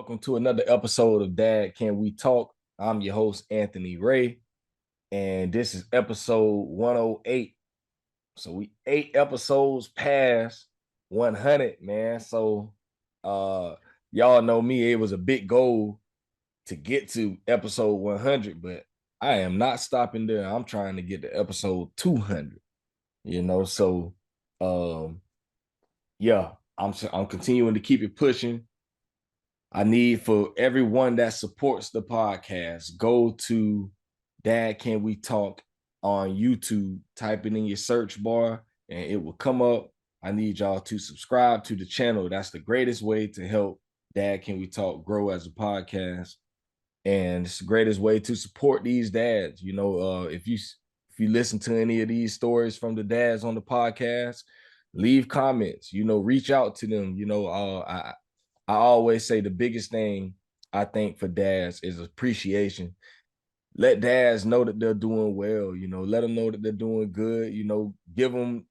Welcome to another episode of Dad Can We Talk? I'm your host, Anthony Ray, and this is episode 108. So we 8 episodes past 100, man. So uh y'all know me, it was a big goal to get to episode 100, but I am not stopping there. I'm trying to get to episode 200, so um yeah, I'm continuing to keep it pushing. I need for everyone that supports the podcast, go to Dad Can We Talk on YouTube, type it in your search bar and it will come up. I need y'all to subscribe to the channel. That's the greatest way to help Dad Can We Talk grow as a podcast. And it's the greatest way to support these dads. If you listen to any of these stories from the dads on the podcast, leave comments, reach out to them. I always say the biggest thing I think for dads is appreciation. Let dads know that they're doing well, let them know that they're doing good, give them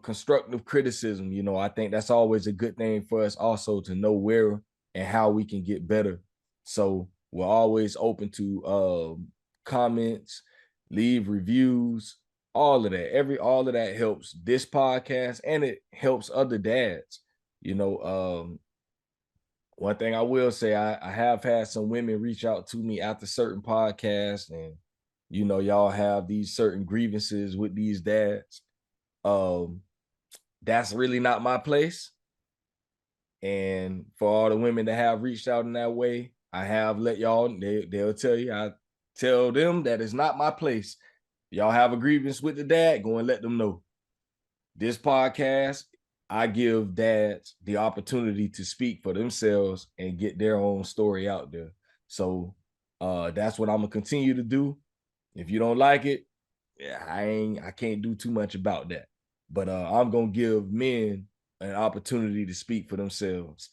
constructive criticism. I think that's always a good thing for us also to know where and how we can get better. So we're always open to comments, leave reviews, all of that. All of that helps this podcast and it helps other dads. One thing I will say, I have had some women reach out to me after certain podcasts, and y'all have these certain grievances with these dads. That's really not my place. And for all the women that have reached out in that way, I have let y'all, they'll tell you, I tell them that it's not my place. Y'all have a grievance with the dad, go and let them know. This podcast, I give dads the opportunity to speak for themselves and get their own story out there. So that's what I'm gonna continue to do. If you don't like it, yeah, I can't do too much about that. But I'm gonna give men an opportunity to speak for themselves.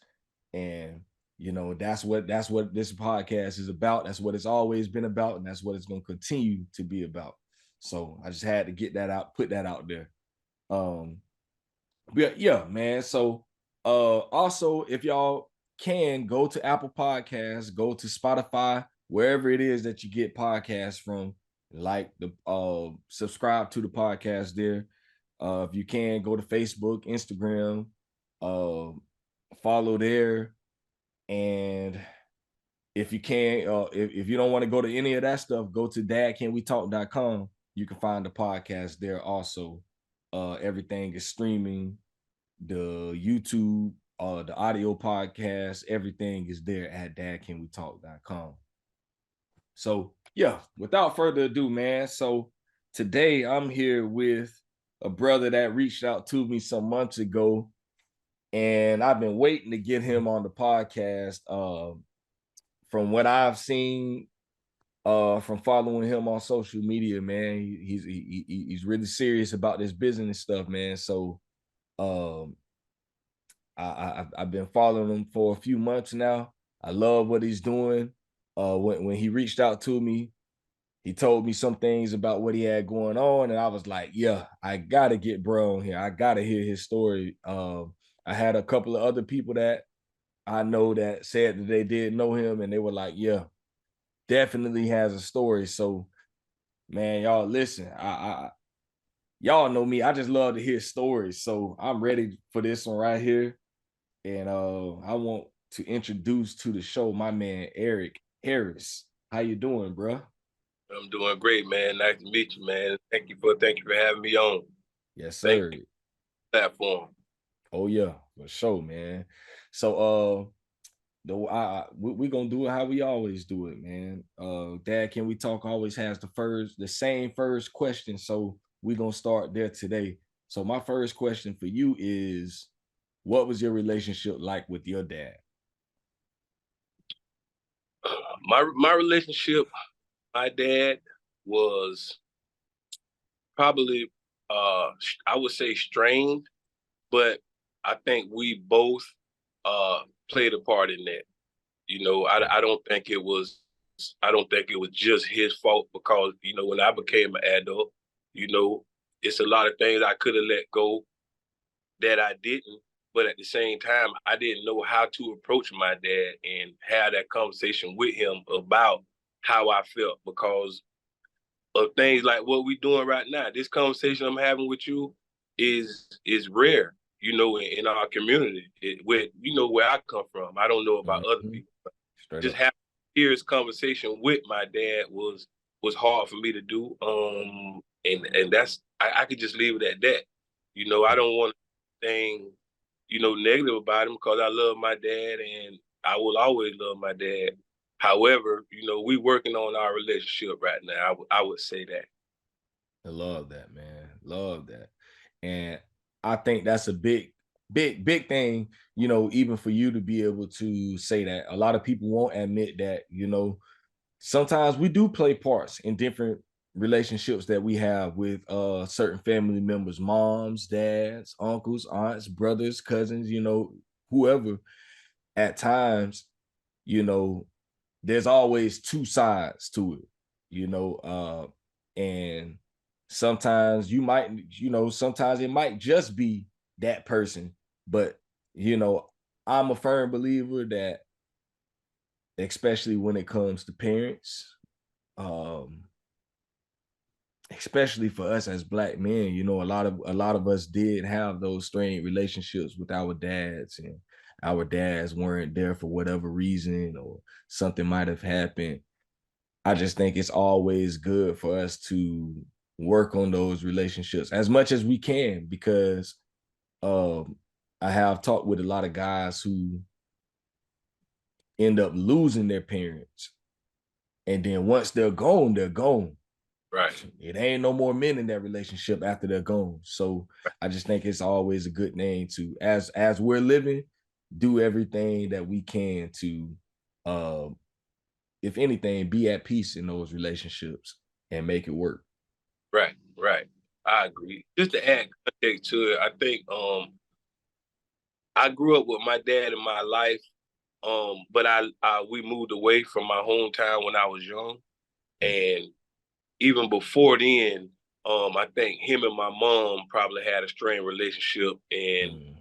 And that's what this podcast is about. That's what it's always been about, and that's what it's gonna continue to be about. So I just had to get that out, put that out there. Yeah, man. So also if y'all can go to Apple Podcasts, go to Spotify, wherever it is that you get podcasts from, like the subscribe to the podcast there. If you can, go to Facebook, Instagram, follow there. And if you can, if you don't want to go to any of that stuff, go to dadcanwetalk.com. You can find the podcast there also. Everything is streaming, the YouTube, the audio podcast, everything is there at dadcanwetalk.com. So yeah, without further ado, man. So today I'm here with a brother that reached out to me some months ago, and I've been waiting to get him on the podcast. From what I've seen, from following him on social media, man, he's really serious about this business stuff, man. So I've been following him for a few months now. I love what he's doing. When he reached out to me, he told me some things about what he had going on, and I was like, yeah, I gotta get bro on here. I gotta hear his story. I had a couple of other people that I know that said that they did know him, and they were like, yeah, definitely has a story. So, man, y'all listen. I y'all know me. I just love to hear stories. So I'm ready for this one right here. And I want to introduce to the show my man Eric Harris. How you doing, bro? I'm doing great, man. Nice to meet you, man. Thank you for having me on. Yes, Thank sir. you for the platform. Oh yeah, for sure, man. So we gonna do it how we always do it, man. Dad, can we talk? Always has the same first question, so we gonna start there today. So my first question for you is, what was your relationship like with your dad? My relationship, my dad was probably I would say strained, but I think we both played a part in that. I don't think it was just his fault because, when I became an adult, you know, it's a lot of things I could have let go that I didn't. but at the same time, I didn't know how to approach my dad and have that conversation with him about how I felt because of things like what we doing right now. This conversation I'm having with you is rare, in our community. Where where I come from. I don't know about other Mm-hmm. people. Straight Just up. having this conversation with my dad was hard for me to do. And that's I could just leave it at that. I don't want anything, negative about him because I love my dad and I will always love my dad. However, we working on our relationship right now. I would say that. I love that, man. Love that. And I think that's a big thing, even for you to be able to say that. A lot of people won't admit that, sometimes we do play parts in different relationships that we have with certain family members, moms, dads, uncles, aunts, brothers, cousins, whoever. At times, you know, there's always two sides to it, and sometimes sometimes it might just be that person, but you know, I'm a firm believer that, especially when it comes to parents, um, especially for us as black men, a lot of us did have those strained relationships with our dads, and our dads weren't there for whatever reason, or something might have happened. I just think it's always good for us to work on those relationships as much as we can, because um, I have talked with a lot of guys who end up losing their parents, and then once they're gone, they're gone. Right. It ain't no more men in that relationship after they're gone. So I just think it's always a good thing to, as we're living, do everything that we can to, um, if anything, be at peace in those relationships and make it work. Right. Right. I agree. Just to add context to it, I think I grew up with my dad in my life, but we moved away from my hometown when I was young, and even before then, I think him and my mom probably had a strained relationship and Mm.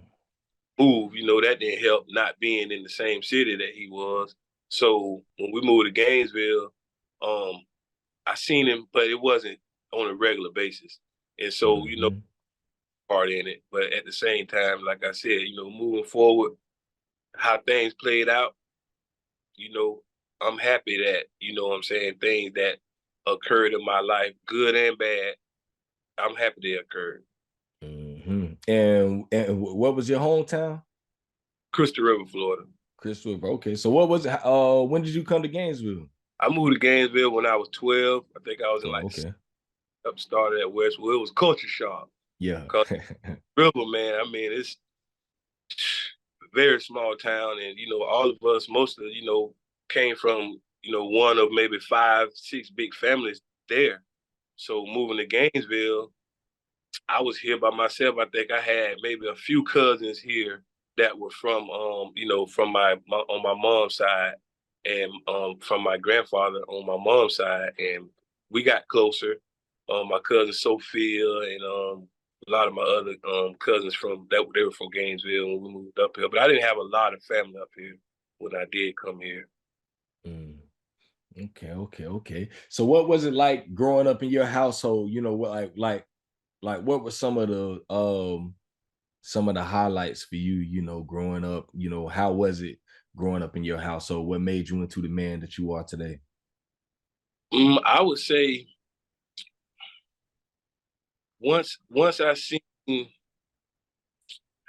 moved. That didn't help not being in the same city that he was. So when we moved to Gainesville, um, I seen him, but it wasn't on a regular basis. And so, Mhm. part in it. But at the same time, like I said, moving forward, how things played out, you know, I'm happy that, what I'm saying, things that occurred in my life, good and bad, I'm happy they occurred. Mhm. And what was your hometown? Crystal River, Florida. Crystal River. Okay. So what was it? When did you come to Gainesville? I moved to Gainesville when I was 12. I think I was in Oh, like okay. up started at Westwood. It was culture shock. Yeah. Cause River, man, I mean, it's a very small town, and all of us, most of came from one of maybe 5, 6 big families there. So moving to Gainesville, I was here by myself. I think I had maybe a few cousins here that were from from my on my mom's side, and from my grandfather on my mom's side, and we got closer. My cousin Sophia and a lot of my other cousins from that they were from Gainesville when we moved up here. But I didn't have a lot of family up here when I did come here. Mm. Okay, okay, okay. So what was it like growing up in your household? What, like what were some of the highlights for you, growing up? How was it growing up in your household? What made you into the man that you are today? I would say once I seen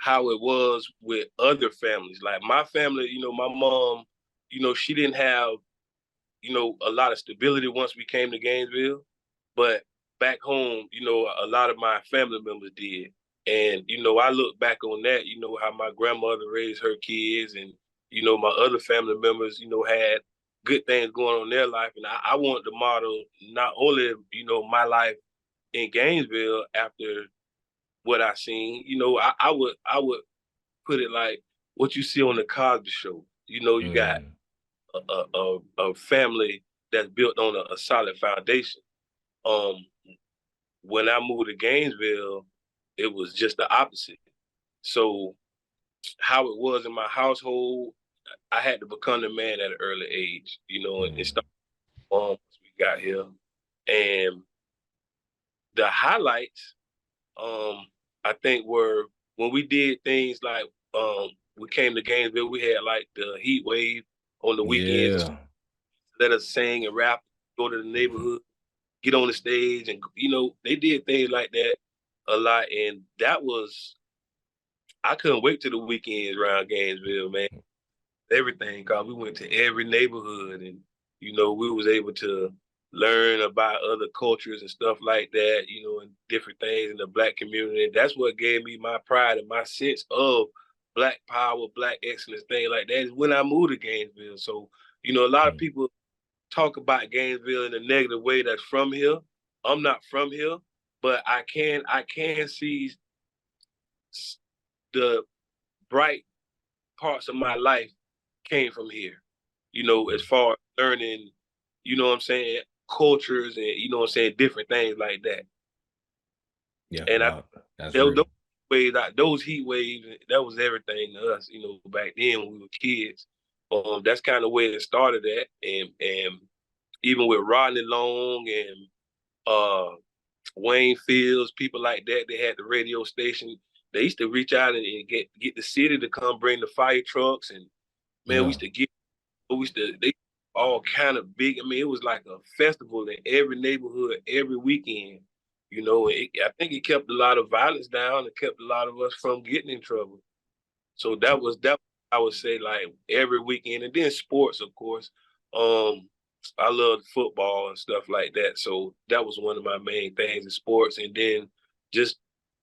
how it was with other families. Like my family, my mom, she didn't have, a lot of stability once we came to Gainesville. But back home, a lot of my family members did. And, I look back on that, how my grandmother raised her kids and, my other family members, had good things going on in their life. And I want to model not only, my life in Gainesville after what I seen, I would put it like what you see on the Cosby Show. You got Mm. a family that's built on a solid foundation. Um, when I moved to Gainesville, it was just the opposite. So how it was in my household, I had to become the man at an early age, and Mm. start once we got here. And the highlights, I think were when we did things like we came to Gainesville, we had like the heat wave on the weekends, Yeah. let us sing and rap, go to the neighborhood, get on the stage, and they did things like that a lot, and that was I couldn't wait till the weekends around Gainesville, man. Everything, cause we went to every neighborhood, and we was able to learn about other cultures and stuff like that, and different things in the Black community. And that's what gave me my pride and my sense of Black power, Black excellence, thing like that. Is when I moved to Gainesville. So a lot of Mm. people talk about Gainesville in a negative way that's from here. I'm not from here, but I can see the bright parts of my life came from here. As Mm. far as learning, what I'm saying, cultures and what I'm saying, different things like that. Yeah, And I no, that's those real. waves, those heat waves, that was everything to us, back then when we were kids. That's kind of where it started at, and even with Rodney Long and Wayne Fields, people like that, they had the radio station. They used to reach out and get the city to come bring the fire trucks, and man, we Yeah. used to get we used to they all kind of big. I mean, it was like a festival in every neighborhood every weekend. I think it kept a lot of violence down. It kept a lot of us from getting in trouble. So that I would say like every weekend, and then sports, of course. I loved football and stuff like that. So that was one of my main things in sports, and then just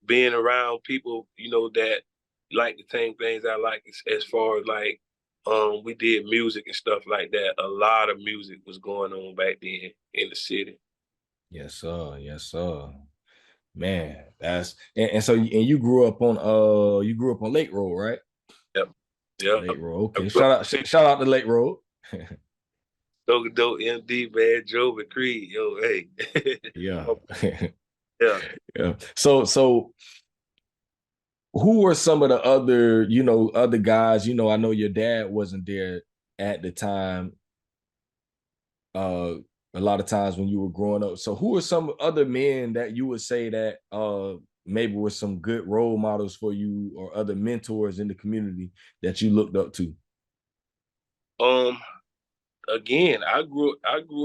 being around people, that like the same things I like as far as like we did music and stuff like that. A lot of music was going on back then in the city. Yes, sir. Yes, sir. Man, and so you grew up on Lake Road, right? Yep. Yep. Lake Road. Okay. Shout out to Lake Road. Dope, dope, MD, man, Joe McCree, yo, hey. Yeah. Yeah. Yeah. So who were some of the other, other guys? I know your dad wasn't there at the time. A lot of times when you were growing up. So who are some other men that you would say that maybe were some good role models for you or other mentors in the community that you looked up to? Um, Again, I grew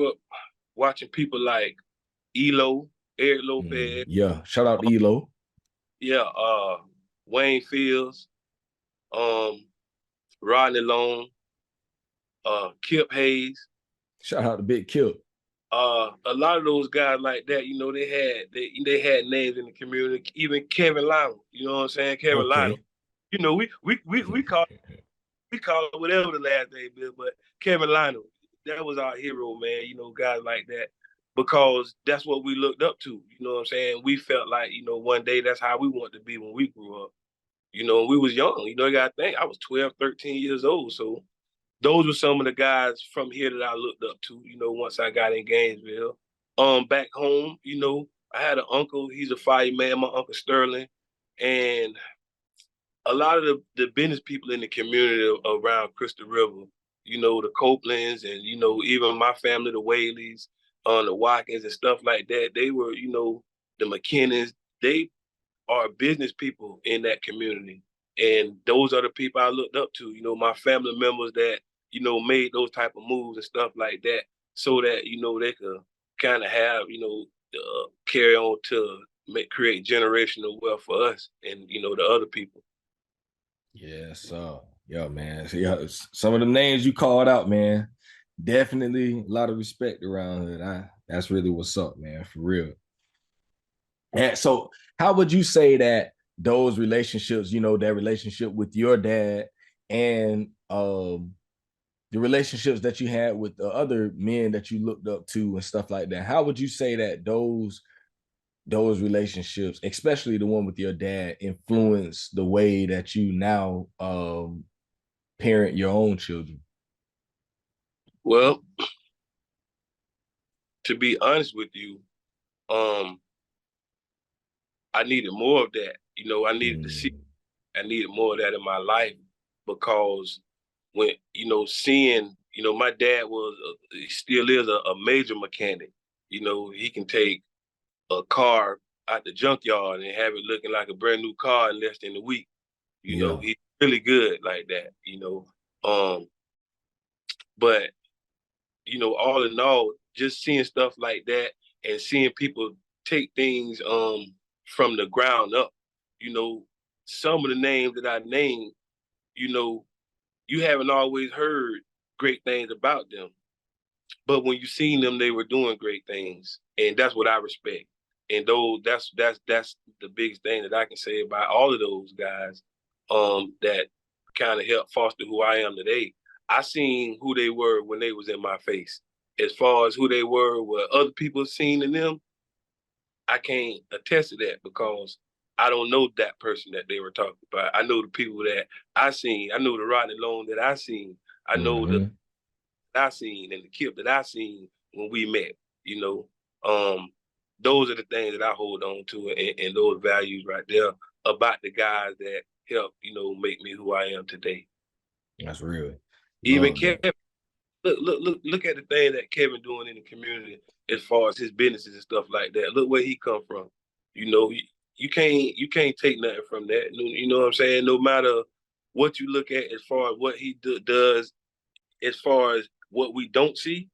up watching people like Elo, Eric Mm, Lopez, yeah. Shout out to Elo. yeah, Wayne Fields, um, Rodney Long, Kip Hayes, Shout out to Big Kip. a lot of those guys like that, they had names in the community. Even Kevin Lionel, you know what I'm saying? Kevin Lionel. Okay. We call it whatever the last name is, but Kevin Lionel, that was our hero, man. Guys like that, because that's what we looked up to. You know what I'm saying? We felt like, one day that's how we wanted to be when we grew up. We was young. You got to think, I was 12, 13 years old. So those were some of the guys from here that I looked up to, once I got in Gainesville. Back home, I had an uncle, he's a fireman, my Uncle Sterling. And a lot of the business people in the community around Crystal River, the Copelands and, even my family, the Whaleys, the Watkins and stuff like that, they were, the McKinnons, they are business people in that community. And those are the people I looked up to, my family members that, made those type of moves and stuff like that so that, they could kind of have, carry on to create generational wealth for us and, the other people. Yes, yeah, man. So, yeah, some of the names you called out, man. Definitely a lot of respect around it. That's really what's up, man, for real. And so, how would you say that those relationships, that relationship with your dad and the relationships that you had with the other men that you looked up to and stuff like that, how would you say that those relationships, especially the one with your dad, influence the way that you now parent your own children? Well, to be honest with you, um, I needed more of that. I needed to see Mm, I needed more of that in my life because when, seeing, my dad he still is a major mechanic. He can take a car out the junkyard and have it looking like a brand new car in less than a week. Yeah. He's really good like that. Um, but all in all, just seeing stuff like that and seeing people take things from the ground up, you know, some of the names that I named, you know, you haven't always heard great things about them. But when you seen them, they were doing great things. And that's what I respect. And that's the biggest thing that I can say about all of those guys that kind of helped foster who I am today. I seen who they were when they was in my face. As far as who they were, what other people seen in them, I can't attest to that because I don't know that person that they were talking about. I know the people that I seen. I know the Rodney Long that I seen. I know the Mm-hmm. I seen and the Kip that I seen when we met. You know, um, those are the things that I hold on to, and those values right there about the guys that help make me who I am today. That's real. Even Love that. Kevin, look at the thing that Kevin doing in the community as far as his businesses and stuff like that. Look where he come from. You can't take nothing from that. You know what I'm saying? No matter what you look at as far as what he does, as far as what we don't see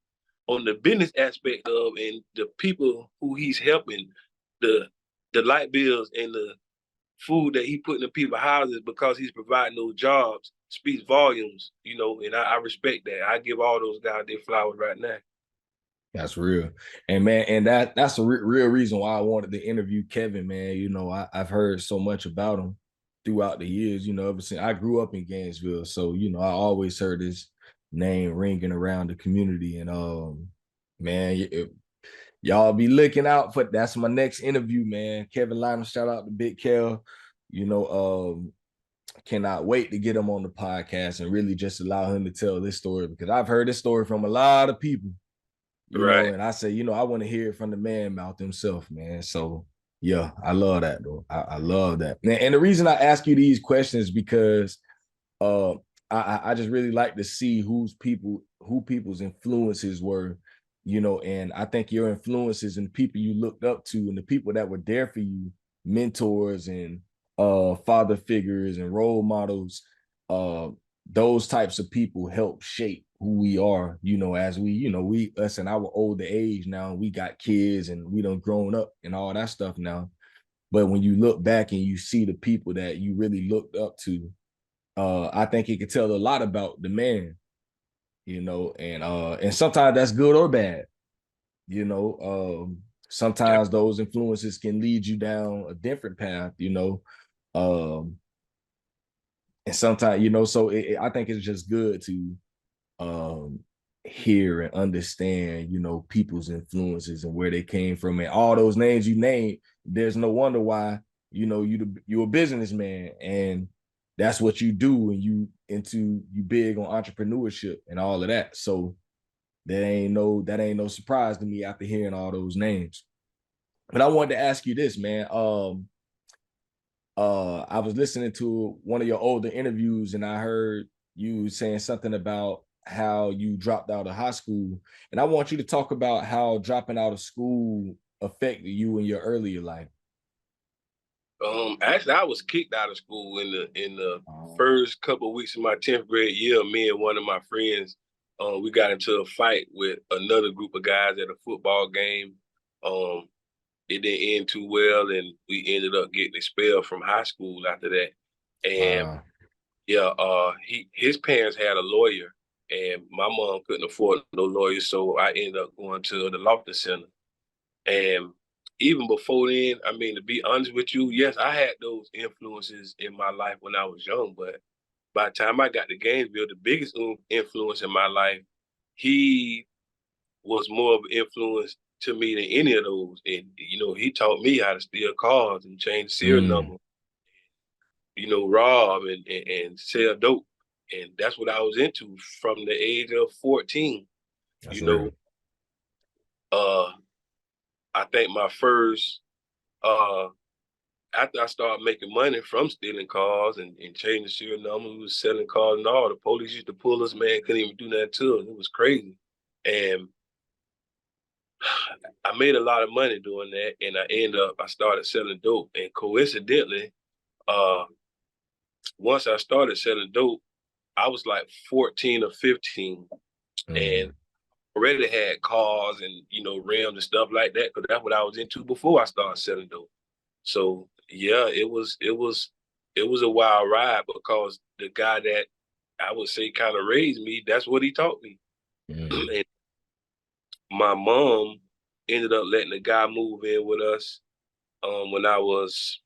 on the business aspect of and the people who he's helping, the light bills and the food that he put in people's houses because he's providing those jobs speaks volumes, and I respect that. I give all those guys their flowers right now. That's real. And man, and that's a real reason why I wanted to interview Kevin, man. I've heard so much about him throughout the years, ever since I grew up in Gainesville. So, I always heard his name ringing around the community. And man, y'all be looking out for that's my next interview, man. Kevin Lynam, shout out to Big Kel. You know, cannot wait to get him on the podcast and really just allow him to tell this story because I've heard this story from a lot of people, Right. and I say, I want to hear it from the man mouth himself, man. So yeah, I love that though. I love that. And the reason I ask you these questions because uh I just really like to see who people's influences were, and I think your influences and people you looked up to and the people that were there for you, mentors and father figures and role models, uh those types of people help shape who we are, as we us in our older age now, we got kids and we done grown up and all that stuff now. But when you look back and you see the people that you really looked up to, I think it could tell a lot about the man, and sometimes that's good or bad, you know. Yeah. Sometimes those influences can lead you down a different path, um, and sometimes, so I think it's just good to um hear and understand, people's influences and where they came from and all those names you named. There's no wonder why, you're a businessman and that's what you do, and you big on entrepreneurship and all of that. So that ain't no surprise to me after hearing all those names. But I wanted to ask you this, man. I was listening to one of your older interviews and I heard you saying something about how you dropped out of high school. And I want you to talk about how dropping out of school affected you in your earlier life. Actually, I was kicked out of school in the Oh, first couple of weeks of my 10th grade year. Me and one of my friends, we got into a fight with another group of guys at a football game. Um, it didn't end too well, and we ended up getting expelled from high school after that. And wow. yeah, his parents had a lawyer, and my mom couldn't afford no lawyer, so I ended up going to the Lofton Center. And even before then, I mean, to be honest with you, yes, I had those influences in my life when I was young, but by the time I got to Gainesville, the biggest influence in my life, he was more of an influence to me than any of those. And, he taught me how to steal cars and change serial Mm, number, rob and sell dope. And that's what I was into from the age of 14. that's You know, real. uh, I think my first uh after I started making money from stealing cars and changing serial numbers, we was selling cars and all. The police used to pull us, man, couldn't even do nothing to us. It was crazy. And I made a lot of money doing that, and I started selling dope. And coincidentally, uh, once I started selling dope, I was like 14 or 15, and already had cars and rims and stuff like that because that's what I was into before I started selling dope. So yeah, it was a wild ride because the guy that I would say kind of raised me, that's what he taught me. And my mom ended up letting the guy move in with us when I was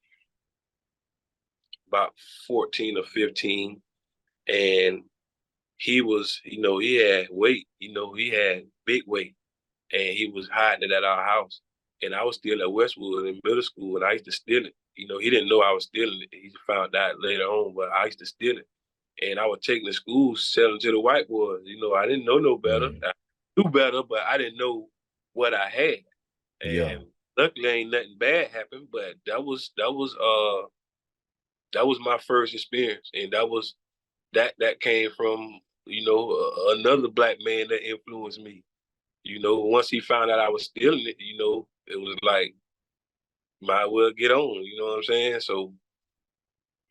about 14 or 15. And he was, he had weight, he had big weight, and he was hiding it at our house. And I was still at Westwood in middle school, and I used to steal it. He didn't know I was stealing it. He found out later on, but I used to steal it. And I was taking to school, selling to the white boys. I didn't know no better. I knew better, but I didn't know what I had. Yeah. And luckily ain't nothing bad happened, but that was my first experience. And that came from, another black man that influenced me. Once he found out I was stealing it, it was like, might well get on, you know what I'm saying? So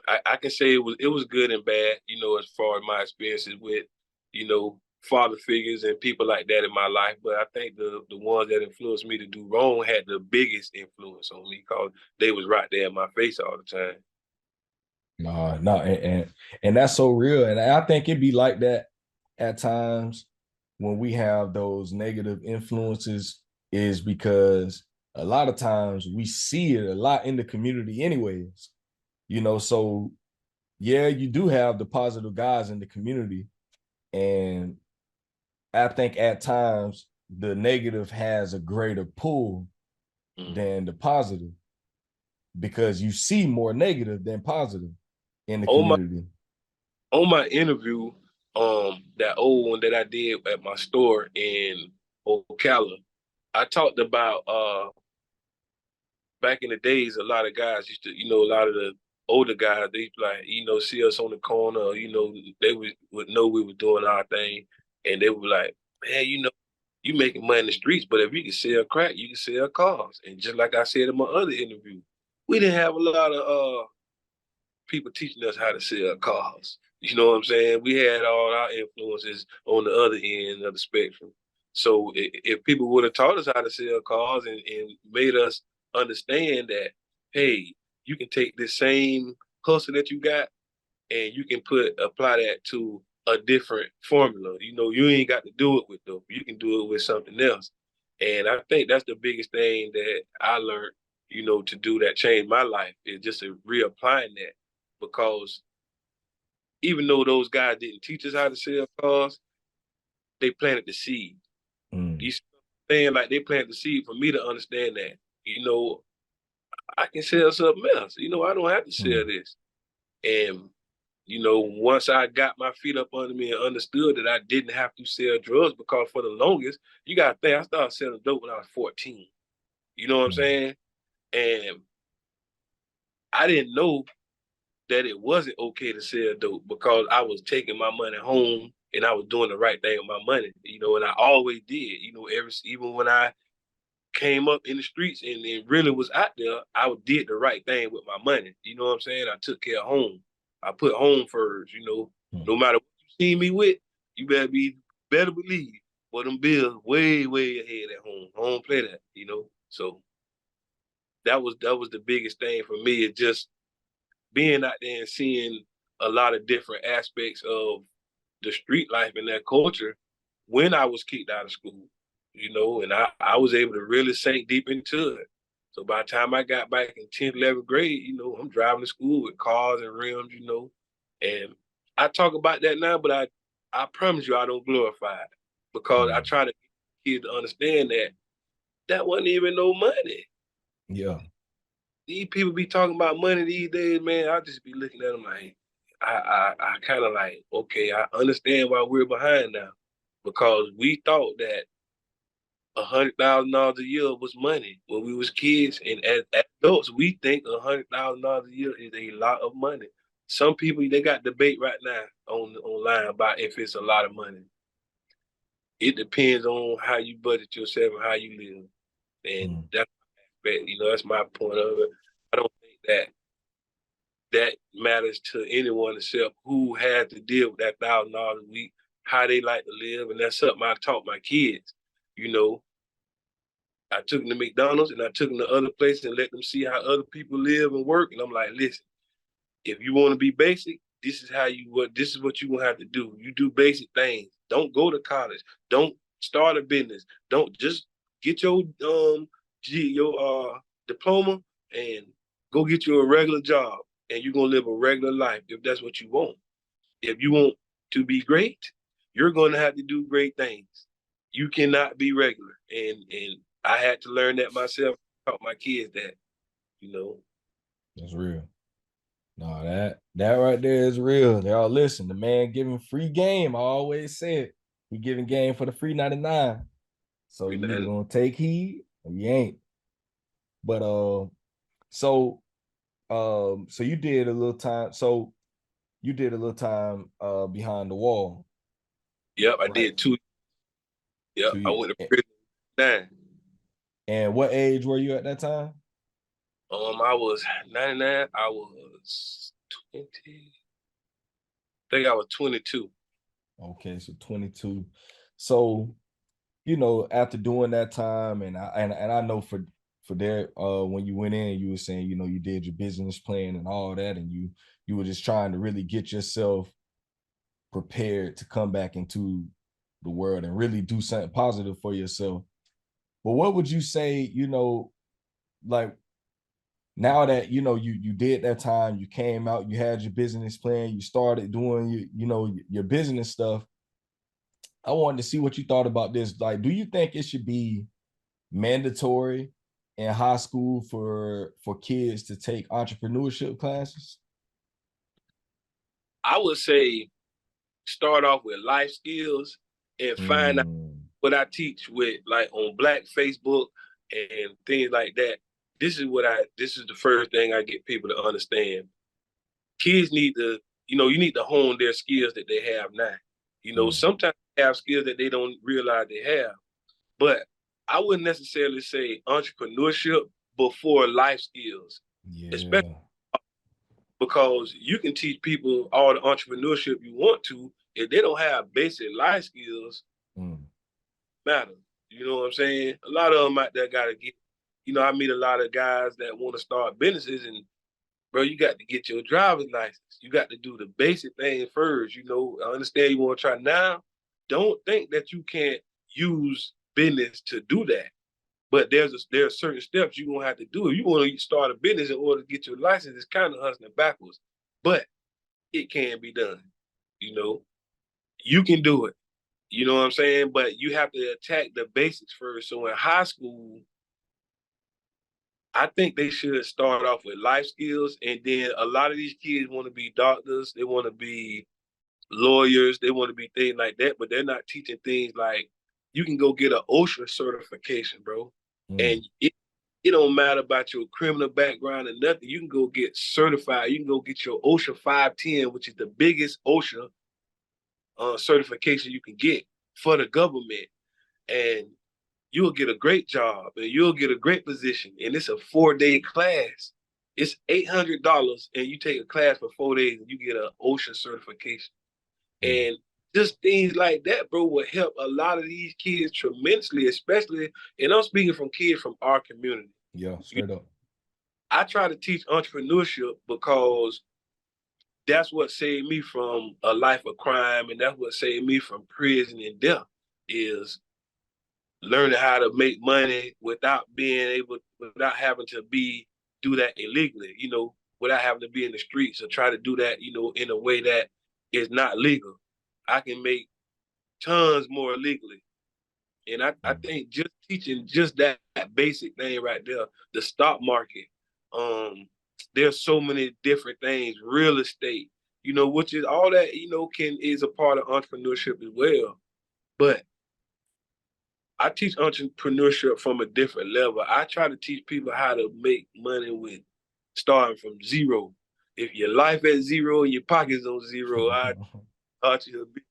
I can say it was good and bad, as far as my experiences with, father figures and people like that in my life. But I think the ones that influenced me to do wrong had the biggest influence on me because they was right there in my face all the time. No, and that's so real. And I think it be like that at times when we have those negative influences, is because a lot of times we see it a lot in the community anyways. So yeah, you do have the positive guys in the community. And I think at times the negative has a greater pull than the positive, because you see more negative than positive in the On my community. on my interview, that old one that I did at my store in Ocala, I talked about back in the days, a lot of guys used to, a lot of the older guys, they like, see us on the corner, they would know we were doing our thing, and they would be like, man, you making money in the streets, but if you can sell crack, you can sell cars. And just like I said in my other interview, we didn't have a lot of people teaching us how to sell cars. You know what I'm saying? We had all our influences on the other end of the spectrum. So if people would have taught us how to sell cars and made us understand that, hey, you can take the same hustle that you got and you can apply that to a different formula. You ain't got to do it with them. You can do it with something else. And I think that's the biggest thing that I learned, to do that changed my life, is just reapplying that. Because even though those guys didn't teach us how to sell cars, they planted the seed. You see what I'm saying? Like, they planted the seed for me to understand that, I can sell something else. I don't have to sell this. And once I got my feet up under me and understood that I didn't have to sell drugs, because for the longest, you got to think, I started selling dope when I was 14. You know what I'm saying? And I didn't know that it wasn't okay to sell dope because I was taking my money home and I was doing the right thing with my money, and I always did, even when I came up in the streets and it really was out there, I did the right thing with my money. You know what I'm saying? I took care of home. I put home first, no matter what you see me with, you better believe, for them bills way, way ahead at home. I don't play that. So that was the biggest thing for me, is just being out there and seeing a lot of different aspects of the street life and that culture when I was kicked out of school, and I was able to really sink deep into it. So by the time I got back in 10th, 11th grade, I'm driving to school with cars and rims, and I talk about that now, but I promise you I don't glorify it, because I try to get kids to understand that that wasn't even no money. Yeah. These people be talking about money these days, man. I just be looking at them like, I kind of like, okay, I understand why we're behind now, because we thought that $100,000 a year was money when we was kids, and as adults, we think $100,000 a year is a lot of money. Some people they got debate right now online about if it's a lot of money. It depends on how you budget yourself and how you live, and that's my point of it. I don't think that matters to anyone except who had to deal with that $1,000 a week, how they like to live, and that's something I taught my kids. You know, I took them to McDonald's and I took them to other places and let them see how other people live and work. And I'm like, listen, if you want to be basic, this is what you gonna have to do. You do basic things. Don't go to college. Don't start a business. Don't just get your diploma and go get you a regular job and you're gonna live a regular life if that's what you want. If you want to be great, you're gonna have to do great things. You cannot be regular. And I had to learn that myself, taught my kids that, you know. That's real. No, that right there is real. Y'all listen, the man giving free game. I always said he giving game for the free 99. So you either gonna take heed or you ain't. But so so you did a little time. So you did a little time behind the wall. Yep, I did too. Yep, I went to prison. And what age were you at that time? I was 99. I was 20. I think I was 22. Okay, so 22. So, you know, after doing that time, and I know for there, when you went in, you were saying, you know, you did your business plan and all that, and you were just trying to really get yourself prepared to come back into the world and really do something positive for yourself. But what would you say, you know, like now that you know you did that time, you came out, you had your business plan, you started doing your business stuff. I wanted to see what you thought about this. Like, do you think it should be mandatory in high school for kids to take entrepreneurship classes? I would say start off with life skills and find out what I teach with like on Black Facebook and things like that. This is the first thing I get people to understand. Kids need to, you need to hone their skills that they have now. Sometimes they have skills that they don't realize they have. But I wouldn't necessarily say entrepreneurship before life skills. Yeah. Especially because you can teach people all the entrepreneurship you want to, if they don't have basic life skills, matter. You know what I'm saying? A lot of them out there got to get, I meet a lot of guys that want to start businesses, and bro, you got to get your driver's license. You got to do the basic thing first. I understand you want to try now. Don't think that you can't use business to do that. But there are certain steps you're gonna have to do. If you want to start a business in order to get your license, it's kind of hustling backwards. But it can be done. You can do it. You know what I'm saying? But you have to attack the basics first. So in high school, I think they should start off with life skills. And then a lot of these kids want to be doctors. They want to be lawyers. They want to be things like that. But they're not teaching things like you can go get an OSHA certification, bro. And it don't matter about your criminal background or nothing. You can go get certified. You can go get your OSHA 510, which is the biggest OSHA certification you can get for the government. And you'll get a great job and you'll get a great position. And it's a 4-day class. It's $800 and you take a class for 4 days and you get an OSHA certification. And just things like that, bro, will help a lot of these kids tremendously, especially, and I'm speaking from kids from our community. Yeah, straight up. I try to teach entrepreneurship because that's what saved me from a life of crime, and that's what saved me from prison and death, is learning how to make money without having to do that illegally, without having to be in the streets or try to do that, in a way that is not legal. I can make tons more legally. And I think just teaching just that basic thing right there, the stock market, there's so many different things, real estate, which is all that, is a part of entrepreneurship as well. But I teach entrepreneurship from a different level. I try to teach people how to make money with starting from zero. If your life at zero and your pockets on zero, I taught you a bit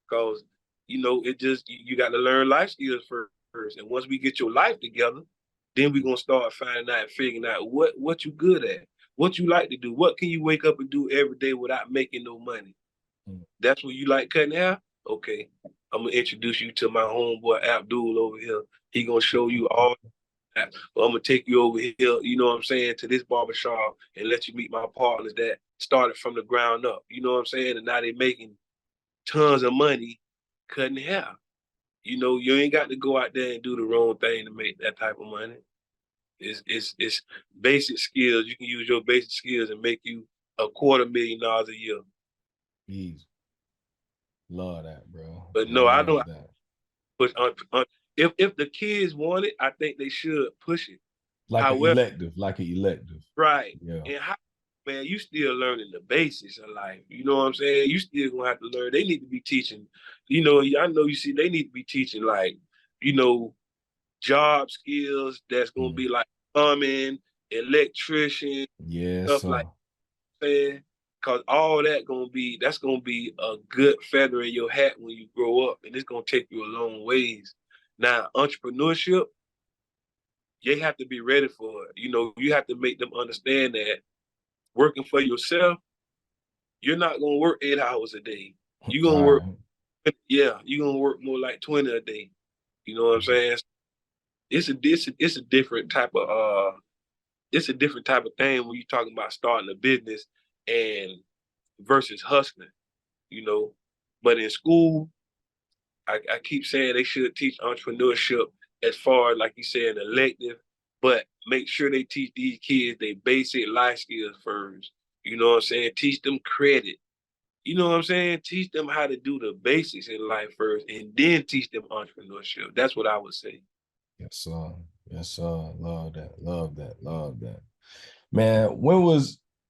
because it just you got to learn life skills first. And once we get your life together, then we're gonna start finding out, figuring out what you good at, what you like to do, what can you wake up and do every day without making no money. That's what you like cutting hair? Okay. I'm gonna introduce you to my homeboy Abdul over here. He gonna show you all that. Well, I'm gonna take you over here, you know what I'm saying, to this barbershop and let you meet my partners that started from the ground up. You know what I'm saying? And now they making tons of money cutting hair. You ain't got to go out there and do the wrong thing to make that type of money. It's basic skills. You can use your basic skills and make you $250,000 a year. Easy. Love that, bro. But no, I Love don't that. push if the kids want it, I think they should push it. Like an However, elective, like an elective. right. Yeah. And man, you still learning the basics of life. You know what I'm saying? You still gonna have to learn. They need to be teaching, I know you see they need to be teaching like, job skills that's gonna be like plumbing, electrician, Yes, stuff like that. Cause all that's gonna be a good feather in your hat when you grow up, and it's gonna take you a long ways. Now, entrepreneurship, they have to be ready for it. You have to make them understand that working for yourself, you're not gonna work 8 hours a day. You're gonna work, right. yeah, you're gonna work more like 20 a day. You know what I'm saying? It's a different type of thing when you're talking about starting a business and versus hustling, you know. But in school, I keep saying they should teach entrepreneurship as far as, like you said, an elective, but make sure they teach these kids their basic life skills first. You know what I'm saying? Teach them credit. You know what I'm saying? Teach them how to do the basics in life first, and then teach them entrepreneurship. That's what I would say. Yes, sir. Yes, sir. Love that. Love that. Love that. Man,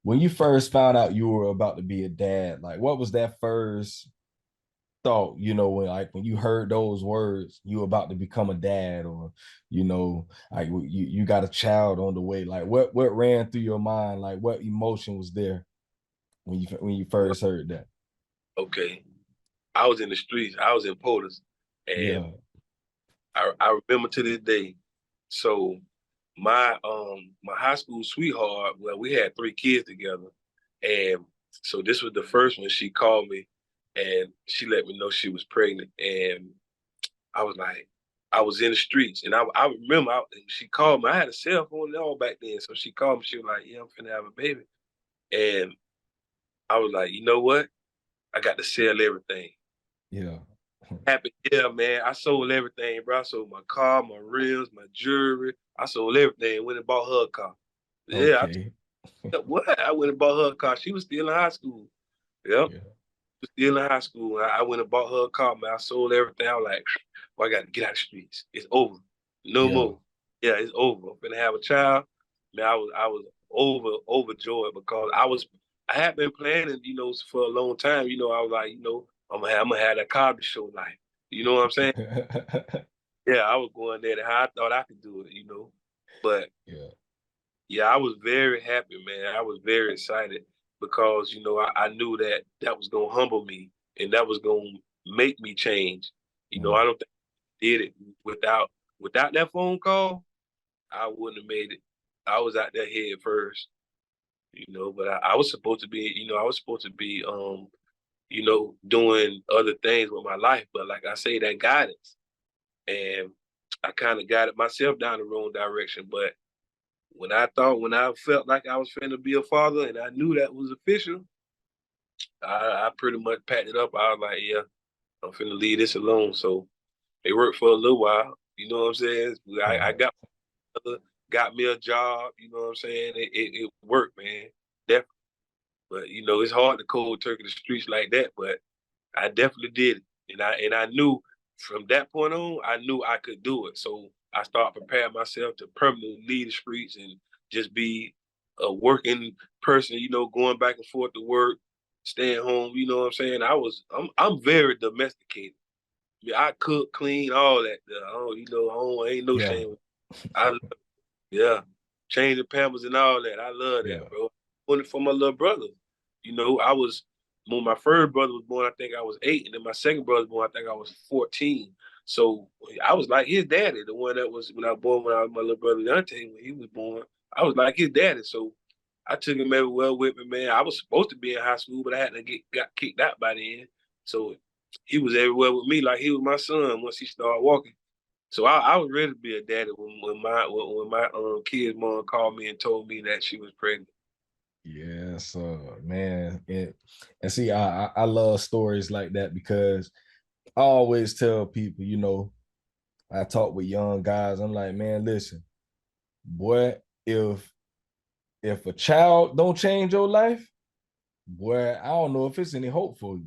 when you first found out you were about to be a dad, like what was that first thought, when you heard those words, you were about to become a dad, or like you got a child on the way. Like what ran through your mind? Like what emotion was there when you first heard that? Okay. I was in the streets. I was in Potus, and Yeah. I remember to this day. So my high school sweetheart, well, we had 3 kids together, and so this was the first one. She called me, and she let me know she was pregnant, and I was like, I was in the streets, and I remember she called me. I had a cell phone and all back then, so she called me. She was like, "Yeah, I'm finna have a baby," and I was like, "You know what? I got to sell everything." Yeah. Happy, yeah, man. I sold everything, bro. I sold my car, my rims, my jewelry. I sold everything. Went and bought her a car. Yeah, Okay. what? I went and bought her a car. She was still in high school. Yep, Yeah. she was still in high school. I went and bought her a car, man. I sold everything. I was like, well, I got to get out of the streets. It's over. No Yeah. more. Yeah, it's over. I'm gonna have a child. Man, I was overjoyed because I had been planning, for a long time. I was like, I'm gonna have that Cosby Show life. You know what I'm saying? Yeah, I was going there to how I thought I could do it. But Yeah. yeah, I was very happy, man. I was very excited because, I knew that was gonna humble me and that was gonna make me change. I don't think I did it without that phone call, I wouldn't have made it. I was out there head first, but I was supposed to be, doing other things with my life. But like I say, that guidance. And I kind of guided myself down the wrong direction. But when I felt like I was finna be a father and I knew that was official, I pretty much packed it up. I was like, yeah, I'm finna leave this alone. So it worked for a little while. You know what I'm saying? I Right. got me a job. You know what I'm saying? It worked, man. Definitely. But it's hard to cold turkey the streets like that. But I definitely did it, and I knew from that point on, I knew I could do it. So I started preparing myself to permanently leave the streets and just be a working person. Going back and forth to work, staying home. You know what I'm saying? I'm very domesticated. I cook, clean, all that. I don't, ain't no Yeah. shame. I Yeah, changing Pampers and all that. I love Yeah. that, bro. Doing it for my little brother. I was when my first brother was born. I think I was 8, and then my second brother was born. I think I was 14. So I was like his daddy, the one that was when I was born. When I was my little brother Dante, when he was born, I was like his daddy. So I took him everywhere with me, man. I was supposed to be in high school, but I had to got kicked out by then. So he was everywhere with me, like he was my son once he started walking. So I was ready to be a daddy when my kid's mom called me and told me that she was pregnant. Yes, man. And see, I love stories like that because I always tell people, I talk with young guys. I'm like, man, listen, boy, if a child don't change your life, boy, I don't know if it's any hope for you.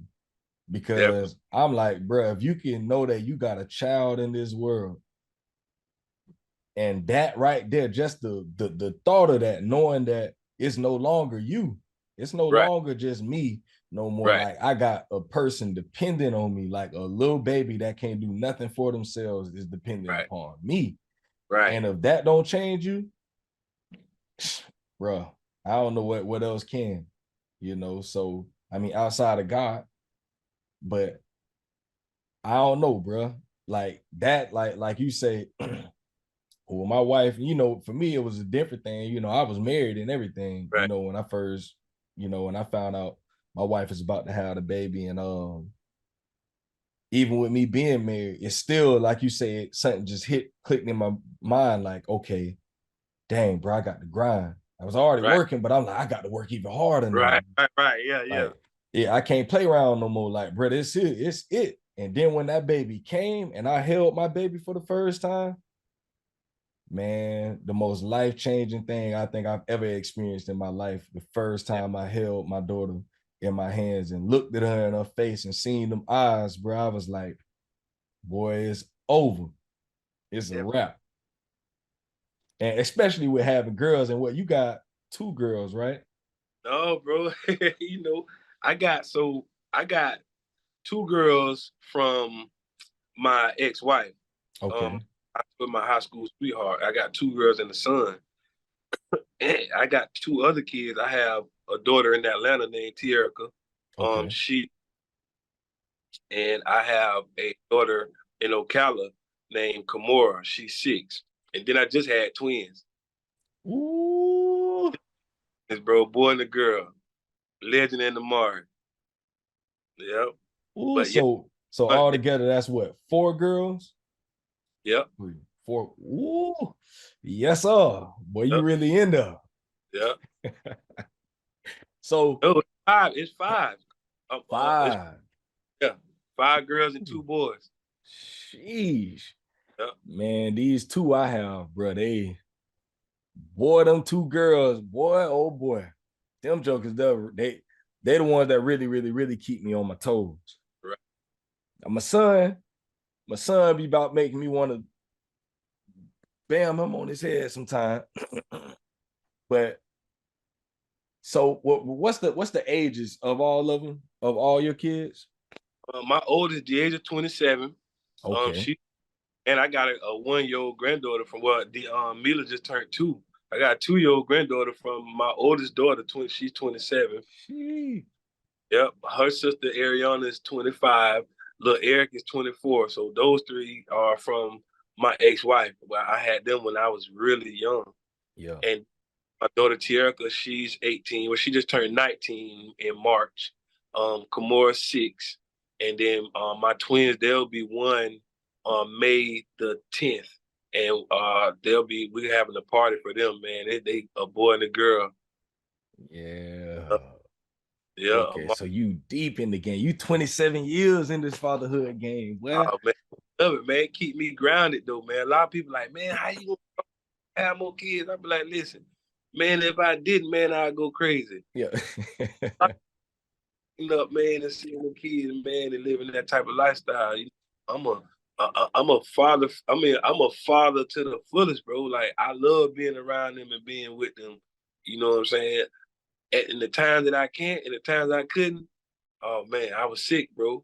Definitely. Because I'm like, bro, if you can know that you got a child in this world, and that right there, just the thought of that, knowing that it's no longer you, it's no Right. longer just me no more. Right. Like I got a person dependent on me, like a little baby that can't do nothing for themselves is dependent Right. upon me. Right. And if that don't change you, bro, I don't know what else can. So I mean, outside of God, but I don't know, bro. Like that, like you say, well, my wife, for me, it was a different thing. I was married and everything, Right. when I first, when I found out my wife is about to have the baby. And even with me being married, it's still, like you said, something just clicked in my mind, like, okay, dang, bro, I got to grind. I was already Right. working, but I'm like, I got to work even harder now. Right. Right. Right. Yeah. Yeah. Like, yeah, I can't play around no more. Like, bro, it's it. And then when that baby came and I held my baby for the first time, man, the most life-changing thing I think I've ever experienced in my life. The first Yeah. time I held my daughter in my hands and looked at her in her face and seen them eyes, bro, I was like, boy, it's over. It's a Yeah. wrap. And especially with having girls, and what you got, two girls, right? No, bro. I got two girls from my ex-wife. Um, Okay. with my high school sweetheart. I got two girls and a son. And I got two other kids. I have a daughter in Atlanta named Tierica. Okay. She and I have a daughter in Ocala named Kamora. She's 6. And then I just had twins. Ooh. It's bro, boy and a girl. Legend and the Mari. Yep. Ooh. But yeah, So but all together, that's what, four girls? yep, Four. Ooh. Yes, sir. Boy, you yep, really in there. yep. So No, it's five. It's five. It's five. yeah, 5 girls and 2 boys. Sheesh. Yep. Man, these two I have, bro, boy, them two girls, boy, oh boy. Them jokers, they the ones that really, really, really keep me on my toes. Right. Now, my son be about making me want to bam him on his head sometime. But so what's the ages of all of them, of all your kids? My oldest, the age of 27. Okay. She and I got a 1-year old granddaughter from what the Mila just turned 2. I got a 2-year old granddaughter from my oldest daughter. She's 27. She, Yep. Her sister Ariana is 25. Little Eric is 24. So those three are from my ex-wife. Well, I had them when I was really young. yeah. And my daughter Tierica, she's 18. Well, she just turned 19 in March. Kamora 6. And then my twins, they'll be one on May the 10th. And we're having a party for them, man. They a boy and a girl. Yeah. Yeah, Okay, so you deep in the game. You 27 years in this fatherhood game. Well, oh man, love it, man. Keep me grounded though, man. A lot of people like, man, how you gonna have more kids? I be like, listen, man, if I didn't, man, I'd go crazy. yeah. Up, man, and seeing the kids, man, and living that type of lifestyle. I'm I'm a father. I mean, I'm a father to the fullest, bro. Like I love being around them and being with them. You know what I'm saying? In the times that I can't, and the times I couldn't, oh man, I was sick, bro.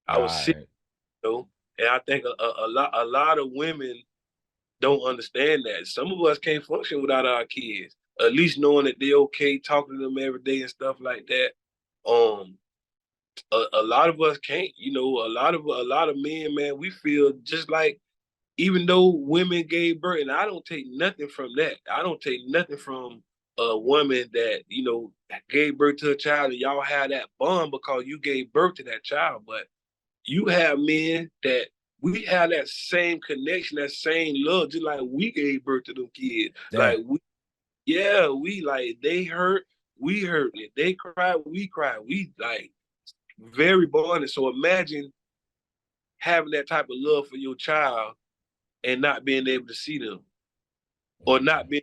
I All was sick. right. You know, and I think a lot of women don't understand that. Some of us can't function without our kids. At least knowing that they're okay, talking to them every day and stuff like that. Um, a lot of us can't. You know, a lot of men, man, we feel just like even though women gave birth, and I don't take nothing from that. I don't take nothing from a woman that, gave birth to a child and y'all have that bond because you gave birth to that child. But you have men that we have that same connection, that same love, just like we gave birth to them kids. Damn. Like we like they hurt, we hurt. If they cry, we cry. We like very bonded. So imagine having that type of love for your child and not being able to see them or not being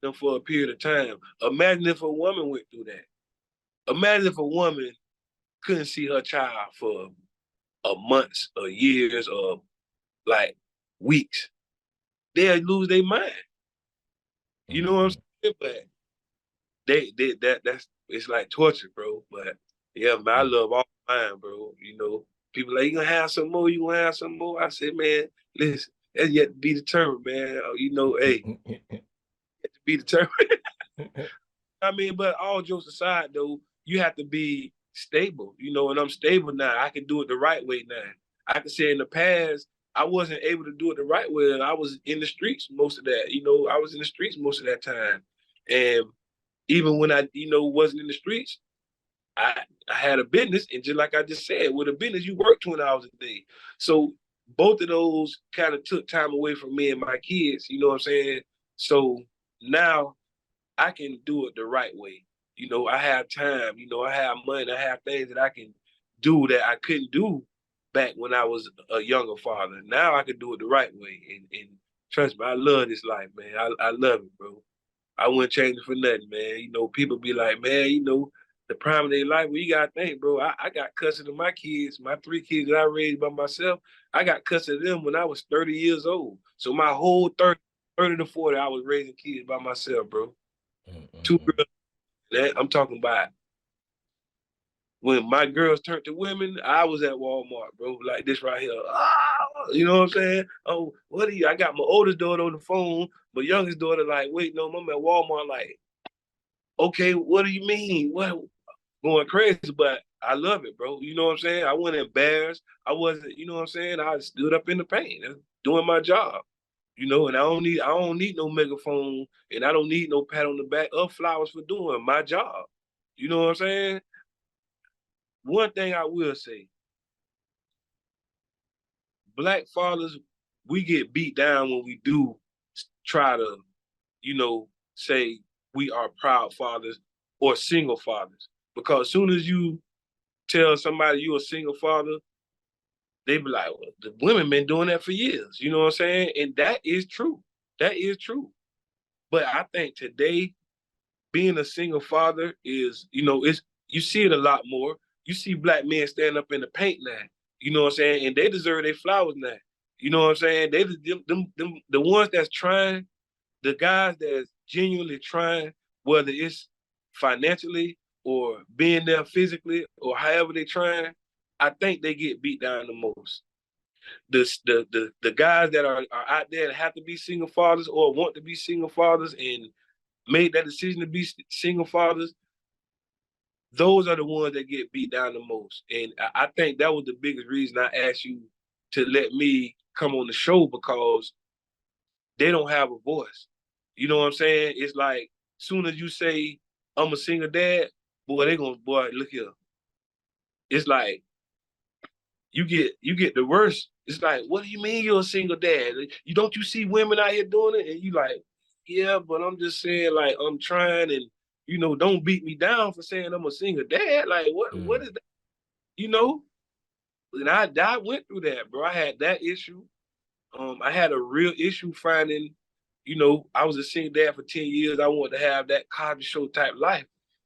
them for a period of time. Imagine if a woman went through that. Imagine if a woman couldn't see her child for a months or years or like weeks. They'll lose their mind. You know what I'm saying? But that's it's like torture, bro. But yeah, man, I love all mine, bro. You know, people like, you gonna have some more, you gonna have some more. I said, man, listen, that's yet to be determined, man. You know, hey, yet to be determined. I mean, but all jokes aside, though, you have to be stable, and I'm stable now. I can do it the right way now. I can say in the past, I wasn't able to do it the right way, and I was in the streets most of that. I was in the streets most of that time. And even when I, wasn't in the streets, I had a business, and just like I just said, with a business, you work 20 hours a day. So both of those kind of took time away from me and my kids, you know what I'm saying? So now I can do it the right way. I have time, I have money, I have things that I can do that I couldn't do back when I was a younger father. Now I can do it the right way. And trust me, I love this life, man. I love it, bro. I wouldn't change it for nothing, man. People be like, man, the prime of their life. Well, you gotta think, bro. I got custody of my kids, my 3 kids that I raised by myself. I got custody of them when I was 30 years old. So my whole 30 to 40, I was raising kids by myself, bro. 2 girls. I'm talking about when my girls turned to women, I was at Walmart, bro, like this right here. You know what I'm saying? Oh, what are you? I got my oldest daughter on the phone, my youngest daughter like, wait, no, I'm at Walmart. Like, okay, what do you mean? What? Going crazy, but I love it, bro. You know what I'm saying? I wasn't embarrassed. I wasn't, you know what I'm saying? I stood up in the paint, doing my job. And I don't need no megaphone, and I don't need no pat on the back or flowers for doing my job. You know what I'm saying? One thing I will say, Black fathers, we get beat down when we do try to, say we are proud fathers or single fathers. Because as soon as you tell somebody you're a single father, they be like, well, the women been doing that for years. You know what I'm saying? And that is true. That is true. But I think today, being a single father is, you see it a lot more. You see Black men stand up in the paint now. You know what I'm saying? And they deserve their flowers now. You know what I'm saying? They them the ones that's trying, the guys that's genuinely trying, whether it's financially or being there physically or however they're trying, I think they get beat down the most. The guys that are out there that have to be single fathers or want to be single fathers and made that decision to be single fathers, those are the ones that get beat down the most. And I think that was the biggest reason I asked you to let me come on the show, because they don't have a voice. You know what I'm saying? It's like, soon as you say, I'm a single dad, boy, boy, look here. It's like, you get the worst. It's like, what do you mean you're a single dad? You see women out here doing it? And you like, yeah, but I'm just saying, like, I'm trying, and don't beat me down for saying I'm a single dad. Like, what is that? And I went through that, bro. I had that issue. I had a real issue finding, I was a single dad for 10 years. I wanted to have that Cosby Show type life.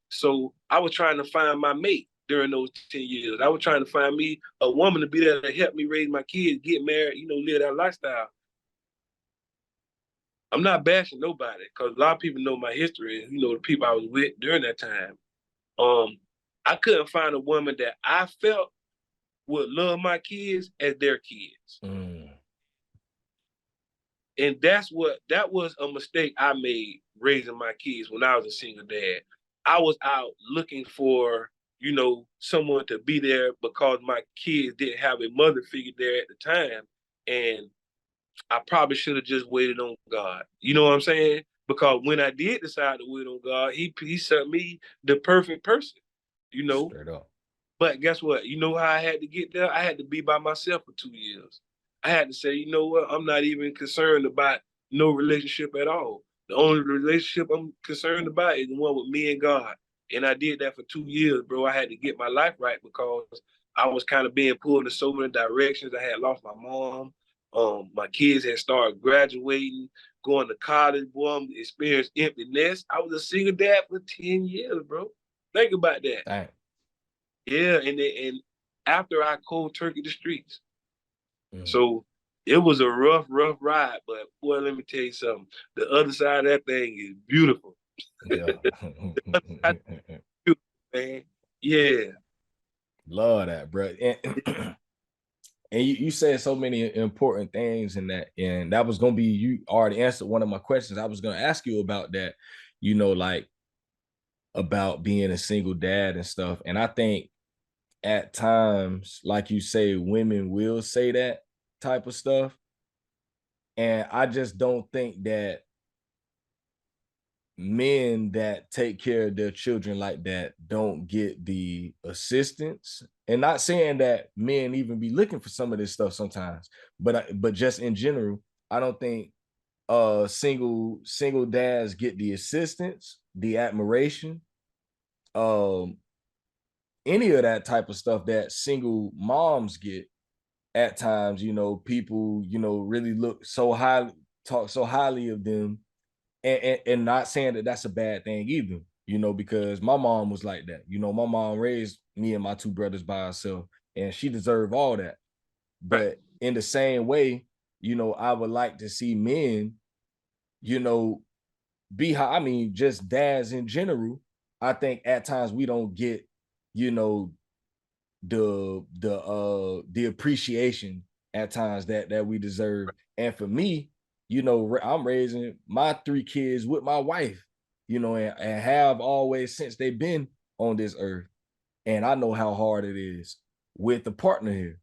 So I was trying to find my mate during those 10 years. I was trying to find me a woman to be there to help me raise my kids, get married, live that lifestyle. I'm not bashing nobody, because a lot of people know my history and, the people I was with during that time. I couldn't find a woman that I felt would love my kids as their kids. Mm. And that was a mistake I made raising my kids when I was a single dad. I was out looking for, someone to be there because my kids didn't have a mother figure there at the time. And I probably should have just waited on God. You know what I'm saying? Because when I did decide to wait on God, he sent me the perfect person, you know. Straight up. But guess what? You know how I had to get there? I had to be by myself for 2 years. I had to say, you know what? I'm not even concerned about no relationship at all. The only relationship I'm concerned about is the one with me and God. And I did that for 2 years, bro. I had to get my life right because I was kind of being pulled in so many directions. I had lost my mom. My kids had started graduating, going to college, boy, I'm experienced emptiness. I was a single dad for 10 years, bro. Think about that. Dang. Yeah, and after I cold turkey the streets. Mm. So it was a rough, rough ride. But boy, let me tell you something. The other side of that thing is beautiful. Yeah. Beautiful, man. Yeah. Love that, bro. And you said so many important things in that, and that was gonna be, you already answered one of my questions. I was gonna ask you about that, like about being a single dad and stuff. And I think at times, like you say, women will say that type of stuff. And I just don't think that men that take care of their children like that don't get the assistance. And not saying that men even be looking for some of this stuff sometimes, but just in general, I don't think single dads get the assistance, the admiration, um any of that type of stuff that single moms get at times. People, really look so highly, talk so highly of them, and not saying that that's a bad thing either, because my mom was like that. My mom raised me and my two brothers by herself, and she deserved all that. Right. But in the same way, I would like to see men, you know, be how, I mean, just dads in general. I think at times we don't get, you know, the appreciation at times that we deserve. And for me, I'm raising my three kids with my wife, and have always since they've been on this earth. And I know how hard it is with the partner here.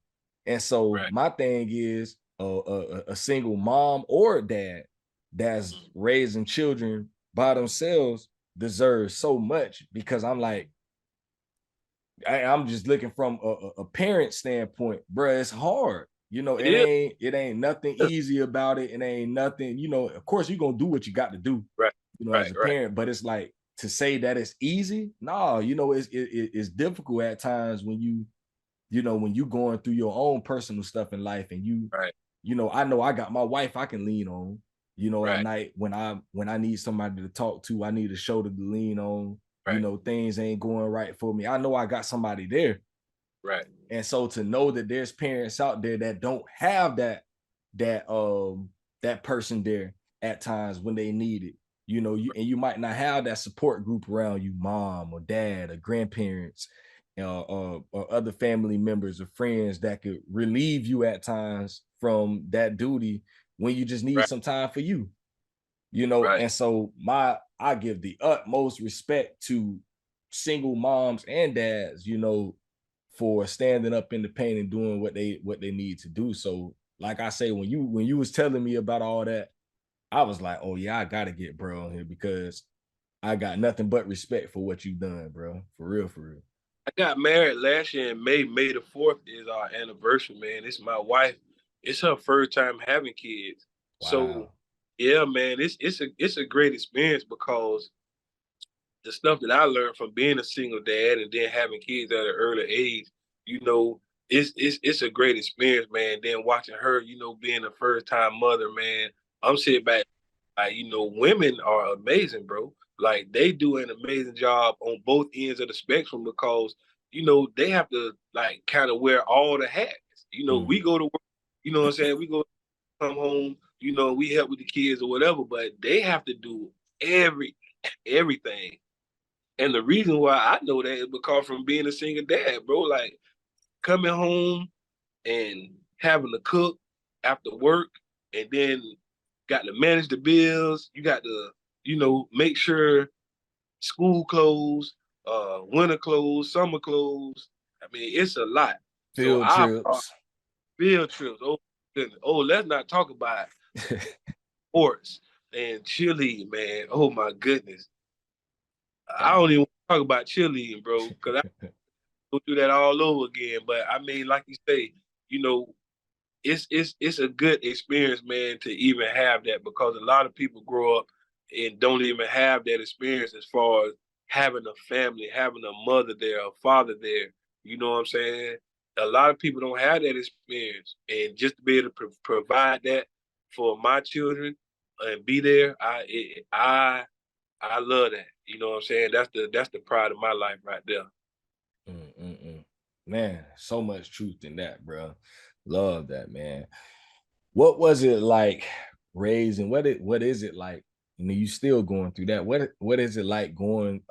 And so Right. my thing is a single mom or dad that's raising children by themselves deserves so much, because I'm like, I'm just looking from a parent standpoint, bro. It's hard. It is. It ain't nothing easy about it. It ain't nothing, of course you're gonna do what you got to do, Right. as Right. a Right. parent. But it's like, to say that it's easy, nah, it's difficult at times when when you going through your own personal stuff in life, and Right. I know I got my wife I can lean on, at Right. night when I need somebody to talk to, I need a shoulder to lean on, Right. things ain't going right for me. I know I got somebody there. Right. And so to know that there's parents out there that don't have that that person there at times when they need it, you might not have that support group around you, mom or dad or grandparents, or other family members or friends that could relieve you at times from that duty when you just need Right. some time for you. Right. And so I give the utmost respect to single moms and dads, for standing up in the pain and doing what they need to do. So like I say, when you was telling me about all that, I was like, oh yeah, I gotta get bro on here, because I got nothing but respect for what you done, bro. For real, for real. I got married last year in May. May the 4th is our anniversary, man. It's my wife. It's her first time having kids. So Wow. yeah, man, it's a great experience because the stuff that I learned from being a single dad and then having kids at an early age, it's a great experience, man. Then watching her, being a first time mother, man. I'm sitting back, like, women are amazing, bro. Like they do an amazing job on both ends of the spectrum because they have to like kind of wear all the hats. We Mm. go to work, what I'm saying? We go come home, we help with the kids or whatever, but they have to do everything. And the reason why I know that is because from being a single dad, bro. Like coming home and having to cook after work, and then got to manage the bills. You got to, make sure school clothes, winter clothes, summer clothes. I mean, it's a lot. So Field trips. field trips. Oh goodness. Oh, let's not talk about sports and cheerleading, man. Oh my goodness. I don't even talk about cheerleading, bro, because I go through that all over again. But I mean, like you say, you know, it's a good experience, man, to even have that, because a lot of people grow up and don't even have that experience as far as having a family, having a mother there, a father there. You know what I'm saying? A lot of people don't have that experience, and just to be able to provide that for my children and be there, I love that. You know what I'm saying? That's the pride of my life right there. Mm-mm-mm. Man, so much truth in that, bro. Love that, man. What was it like raising? What is it like? You know, you still going through that. What is it like going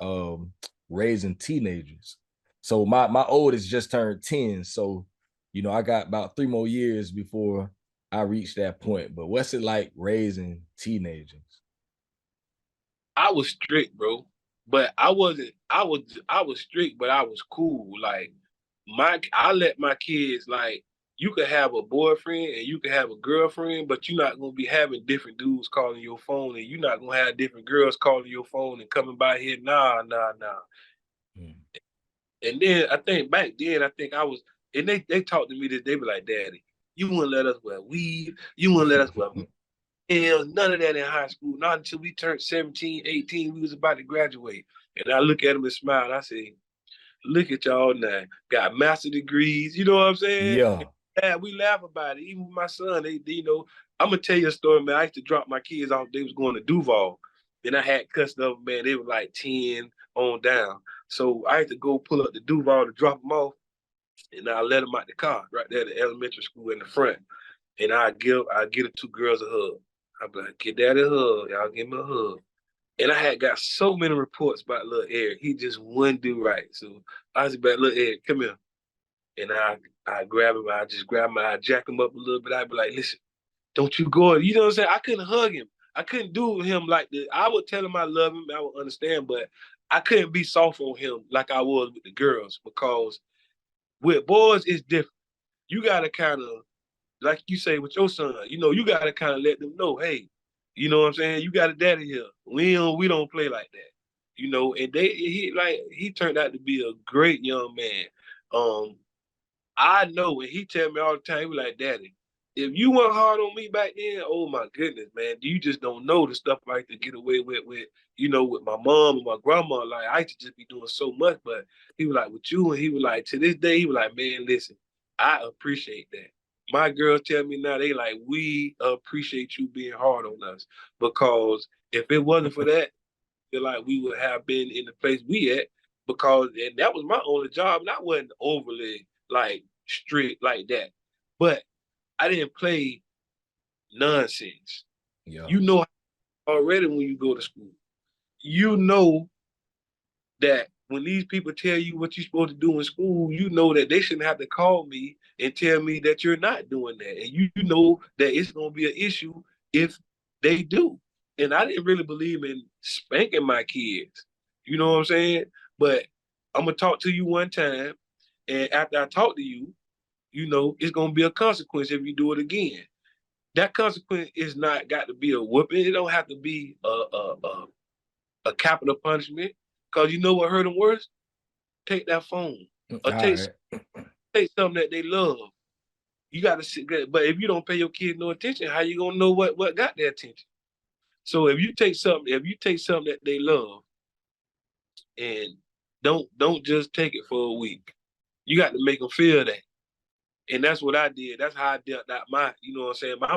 raising teenagers? So my oldest just turned 10. So, you know, I got about 3 more years before I reach that point. But what's it like raising teenagers? I was strict, bro. But I wasn't. I was strict, but I was cool. Like I let my kids, like, you could have a boyfriend and you could have a girlfriend, but you're not gonna be having different dudes calling your phone, and you're not gonna have different girls calling your phone and coming by here. Nah, nah, nah. Mm. And then I think back then, I think I was, and they talked to me that they be like, Daddy, you wouldn't let us wear weave, you wouldn't let us wear hell, none of that in high school. Not until we turned 17, 18, we was about to graduate. And I look at them and smile. And I say, look at y'all now. Got master degrees. You know what I'm saying? Yeah. Yeah, we laugh about it. Even with my son, I'm gonna tell you a story, man. I used to drop my kids off. They was going to Duval. Then I had custody of them, man. They were like 10 on down. So I had to go pull up the Duval to drop them off. And I let them out the car right there at the elementary school in the front. And I give the two girls a hug. I'm like, get daddy a hug. Y'all give me a hug. And I had got so many reports about little Eric. He just wouldn't do right. So I was like, little Eric, come here. And I grab him, I just grab him, I jack him up a little bit. I'd be like, listen, don't you go. You know what I'm saying? I couldn't hug him. I couldn't do with him like that. I would tell him I love him, I would understand, but I couldn't be soft on him like I was with the girls, because with boys it's different. You gotta kind of, like you say with your son, you gotta kind of let them know, hey, you know what I'm saying? You got a daddy here. We don't play like that. And he turned out to be a great young man. Um, I know, and he tell me all the time, he was like, Daddy, if you went hard on me back then, oh my goodness, man, you just don't know the stuff I like to get away with my mom and my grandma. Like, I used to just be doing so much, but he was like, with you, and he was like, to this day, he was like, man, listen, I appreciate that. My girls tell me now, they like, we appreciate you being hard on us, because if it wasn't for that, I feel like we would have been in the place we at, and that was my only job, and I wasn't overly like strict like that. But I didn't play nonsense. Yeah. You know already when you go to school. You know that when these people tell you what you're supposed to do in school, you know that they shouldn't have to call me and tell me that you're not doing that. And you know that it's gonna be an issue if they do. And I didn't really believe in spanking my kids. You know what I'm saying? But I'm gonna talk to you one time, and after I talk to you, it's gonna be a consequence if you do it again. That consequence is not got to be a whooping. It don't have to be a capital punishment. Cause you know what hurt them worse? Take that phone All or right. take something that they love. You got to see, but if you don't pay your kids no attention, how you gonna know what got their attention? So if you take something that they love, and don't just take it for a week, you got to make them feel that. And that's what I did. That's how I dealt out my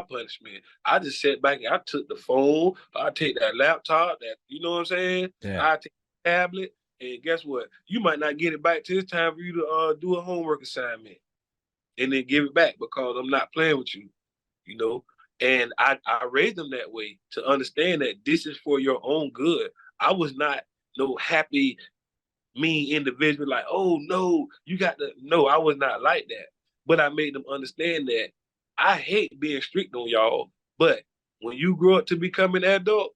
punishment. I just sat back and I took the phone, I take that laptop, Yeah. I take the tablet, and guess what? You might not get it back till it's time for you to do a homework assignment, and then give it back, because I'm not playing with you, you know. And I raised them that way, to understand that this is for your own good. I was not no happy mean individual, like, oh no, you got to no, I was not like that. But I made them understand that I hate being strict on y'all. But when you grow up to become an adult,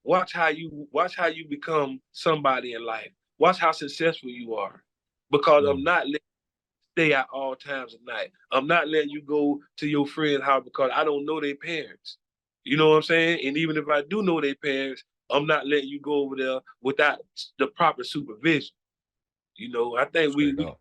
watch how you become somebody in life. Watch how successful you are. Because I'm not letting you stay out all times of night. I'm not letting you go to your friend's house because I don't know their parents. You know what I'm saying? And even if I do know their parents, I'm not letting you go over there without the proper supervision. You know, I think Straight we up.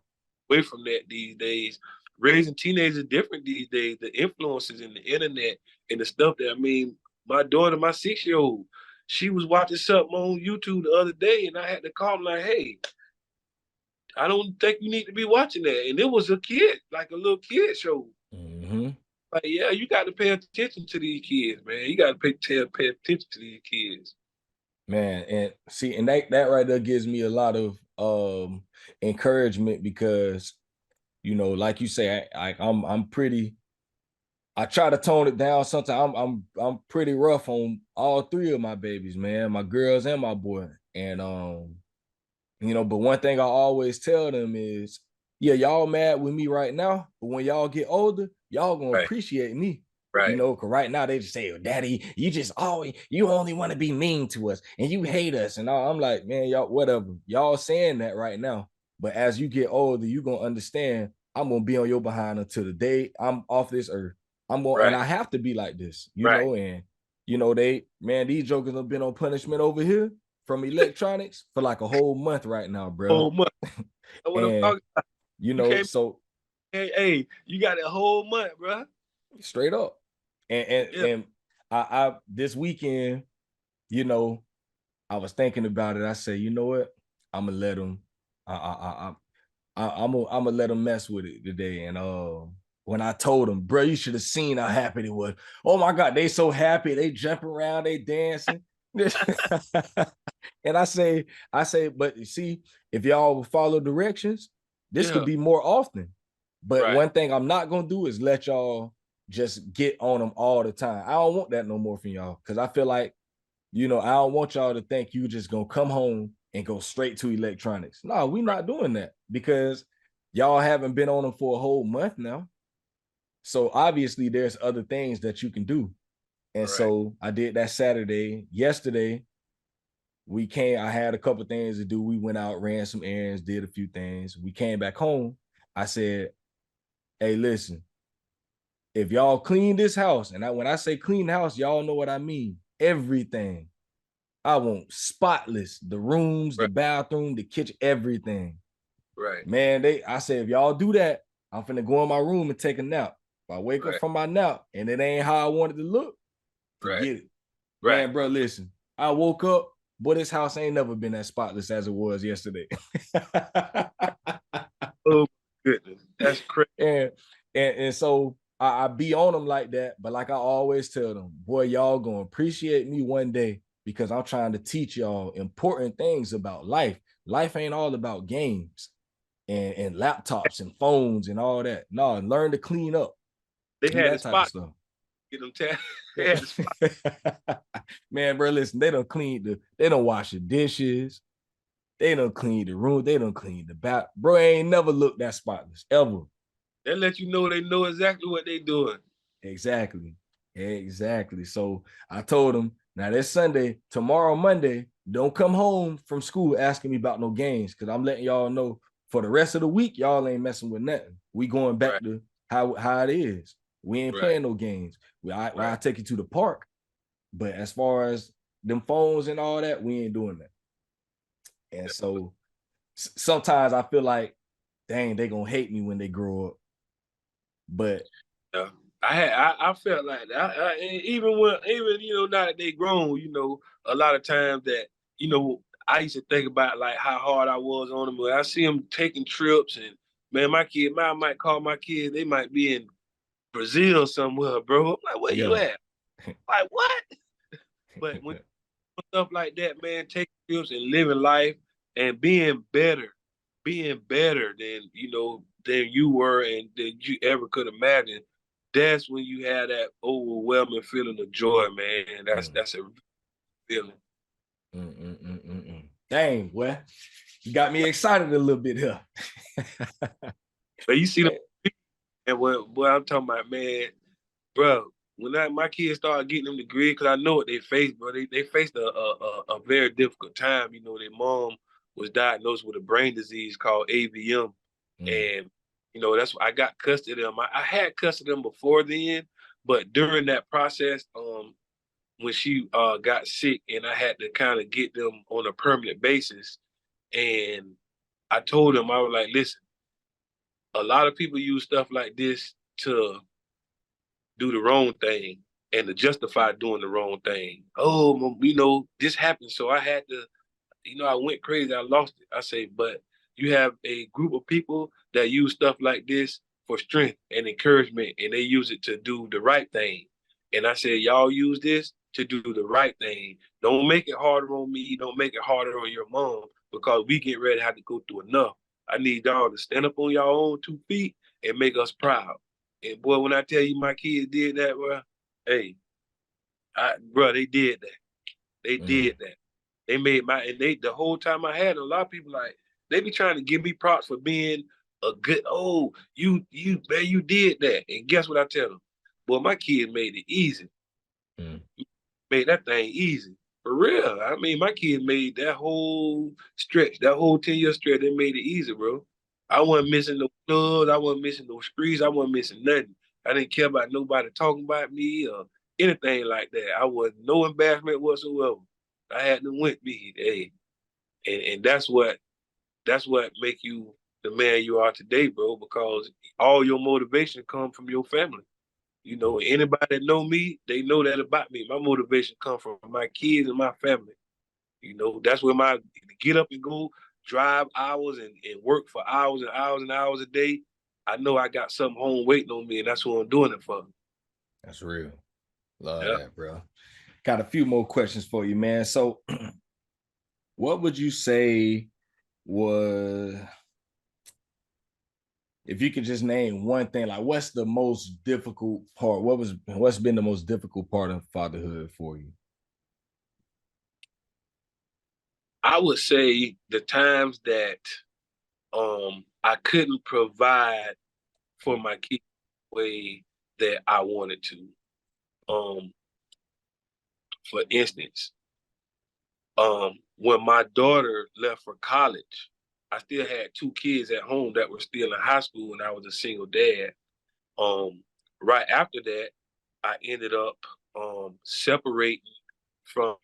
away from that these days. Raising teenagers is different these days. The influences in the internet and the stuff that I mean, my daughter, my 6-year-old, she was watching something on YouTube the other day, and I had to call him like, "Hey, I don't think you need to be watching that." And it was a kid, like a little kid show. Mm-hmm. Like, yeah, you got to pay attention to these kids, man. You got to pay attention to these kids. Man, and see, and that right there gives me a lot of encouragement because like you say, I'm pretty. I try to tone it down. Sometimes I'm pretty rough on all three of my babies, man, my girls and my boy. And but one thing I always tell them is, yeah, y'all mad with me right now, but when y'all get older, y'all gonna Right, appreciate me. right, Cause right now they just say, oh, Daddy, you only want to be mean to us and you hate us. And I'm like, man, y'all, whatever. Y'all saying that right now. But as you get older, you gonna understand I'm gonna be on your behind until the day I'm off this earth. And right, I have to be like this, right. and these jokers have been on punishment over here from electronics for like a whole month right now, bro. Whole month. That's what I'm And talking about. You can't. so Hey, you got a whole month, bro. straight up. Yeah. And I this weekend, you know, I was thinking about it. I said, you know what? I'm gonna let them. I'm gonna let them mess with it today. And when I told them, bro, you should have seen how happy they was. Oh my God, they so happy. They jump around, they dancing. And I say, but you see, if y'all follow directions, this could Yeah. be more often. But Right. one thing I'm not gonna do is let y'all just get on them all the time. I don't want that no more from y'all because I feel like, I don't want y'all to think you just gonna come home and go straight to electronics. No, we're Right. not doing that because y'all haven't been on them for a whole month now. So obviously there's other things that you can do. And Right. so I did that Saturday. Yesterday, I had a couple things to do. We went out, ran some errands, did a few things. We came back home. I said, hey, listen, if y'all clean this house, and when I say clean the house, y'all know what I mean. Everything. I want spotless, the rooms, the Right. bathroom, the kitchen, everything. Right. Man, I said, if y'all do that, I'm finna go in my room and take a nap. If I wake up Right. from my nap and it ain't how I want it to look, Right. forget it. Right. Man, bro, listen, I woke up, but this house ain't never been as spotless as it was yesterday. Oh goodness, that's crazy. and, and so I be on them like that, but like I always tell them, boy, y'all gonna appreciate me one day because I'm trying to teach y'all important things about life. Life ain't all about games and laptops and phones and all that. No, learn to clean up, They do had the that type of spot. stuff. Get them. They had the spot. Man, bro, listen, they don't wash the dishes, they don't clean the room, they don't clean the bath. Bro, ain't never looked that spotless ever. They let you know they know exactly what they doing. Exactly. Exactly. So I told him, now this Sunday, tomorrow, Monday, don't come home from school asking me about no games because I'm letting y'all know for the rest of the week, y'all ain't messing with nothing. We going back Right. to how it is. We ain't Right. playing no games. I Right. take you to the park, but as far as them phones and all that, we ain't doing that. And so sometimes I feel like, dang, they gonna hate me when they grow up. But Yeah. I felt like that. Even when now that they grown, a lot of times that I used to think about like how hard I was on them. But I see them taking trips, and man, I might call my kids. They might be in Brazil somewhere, bro. I'm like, where you yeah. at? Like what? But when stuff like that, man, taking trips and living life and being better than you were and than you ever could imagine. That's when you have that overwhelming feeling of joy, man. That's Mm. a feeling. Dang, boy. You got me excited a little bit here. But you see them, and what I'm talking about, man, bro. When my kids started getting them degrees, because I know what they faced, bro. They faced a very difficult time. You know, their mom was diagnosed with a brain disease called AVM, and you know that's why I got custody of them. I had custody of them before then, but during that process, when she got sick, and I had to kind of get them on a permanent basis, and I told them, I was like, listen, a lot of people use stuff like this to do the wrong thing and to justify doing the wrong thing. Oh, you know, this happened, so I had to, you know, I went crazy, I lost it. I say, but you have a group of people that use stuff like this for strength and encouragement, and they use it to do the right thing. And I said, y'all use this to do the right thing. Don't make it harder on me. Don't make it harder on your mom, because we get ready to have to go through enough. I need y'all to stand up on your own 2 feet and make us proud. And boy, when I tell you my kids did that, bro, hey, bro, they did that. They did that. They made and the whole time I had a lot of people like, they be trying to give me props for being a good, oh, man, you did that. And guess what I tell them? Well, my kids made it easy. Made that thing easy. For real. I mean, my kids made that whole stretch, that whole 10-year stretch, they made it easy, bro. I wasn't missing no clubs, I wasn't missing no streets, I wasn't missing nothing. I didn't care about nobody talking about me or anything like that. I was no embarrassment whatsoever. I had to went me, hey. And that's what make you the man you are today, bro, because all your motivation come from your family. You know, anybody that know me, they know that about me. My motivation come from my kids and my family. You know, that's where my get up and go, drive hours and work for hours and hours and hours a day. I know I got something home waiting on me, and that's what I'm doing it for. That's real. Love that, bro. Got a few more questions for you, man. So, what would you say was, if you could just name one thing, like what's the most difficult part? What's been the most difficult part of fatherhood for you? I would say the times that I couldn't provide for my kids the way that I wanted to. For instance, when my daughter left for college, I still had 2 kids at home that were still in high school, and I was a single dad. Right after that, I ended up separating from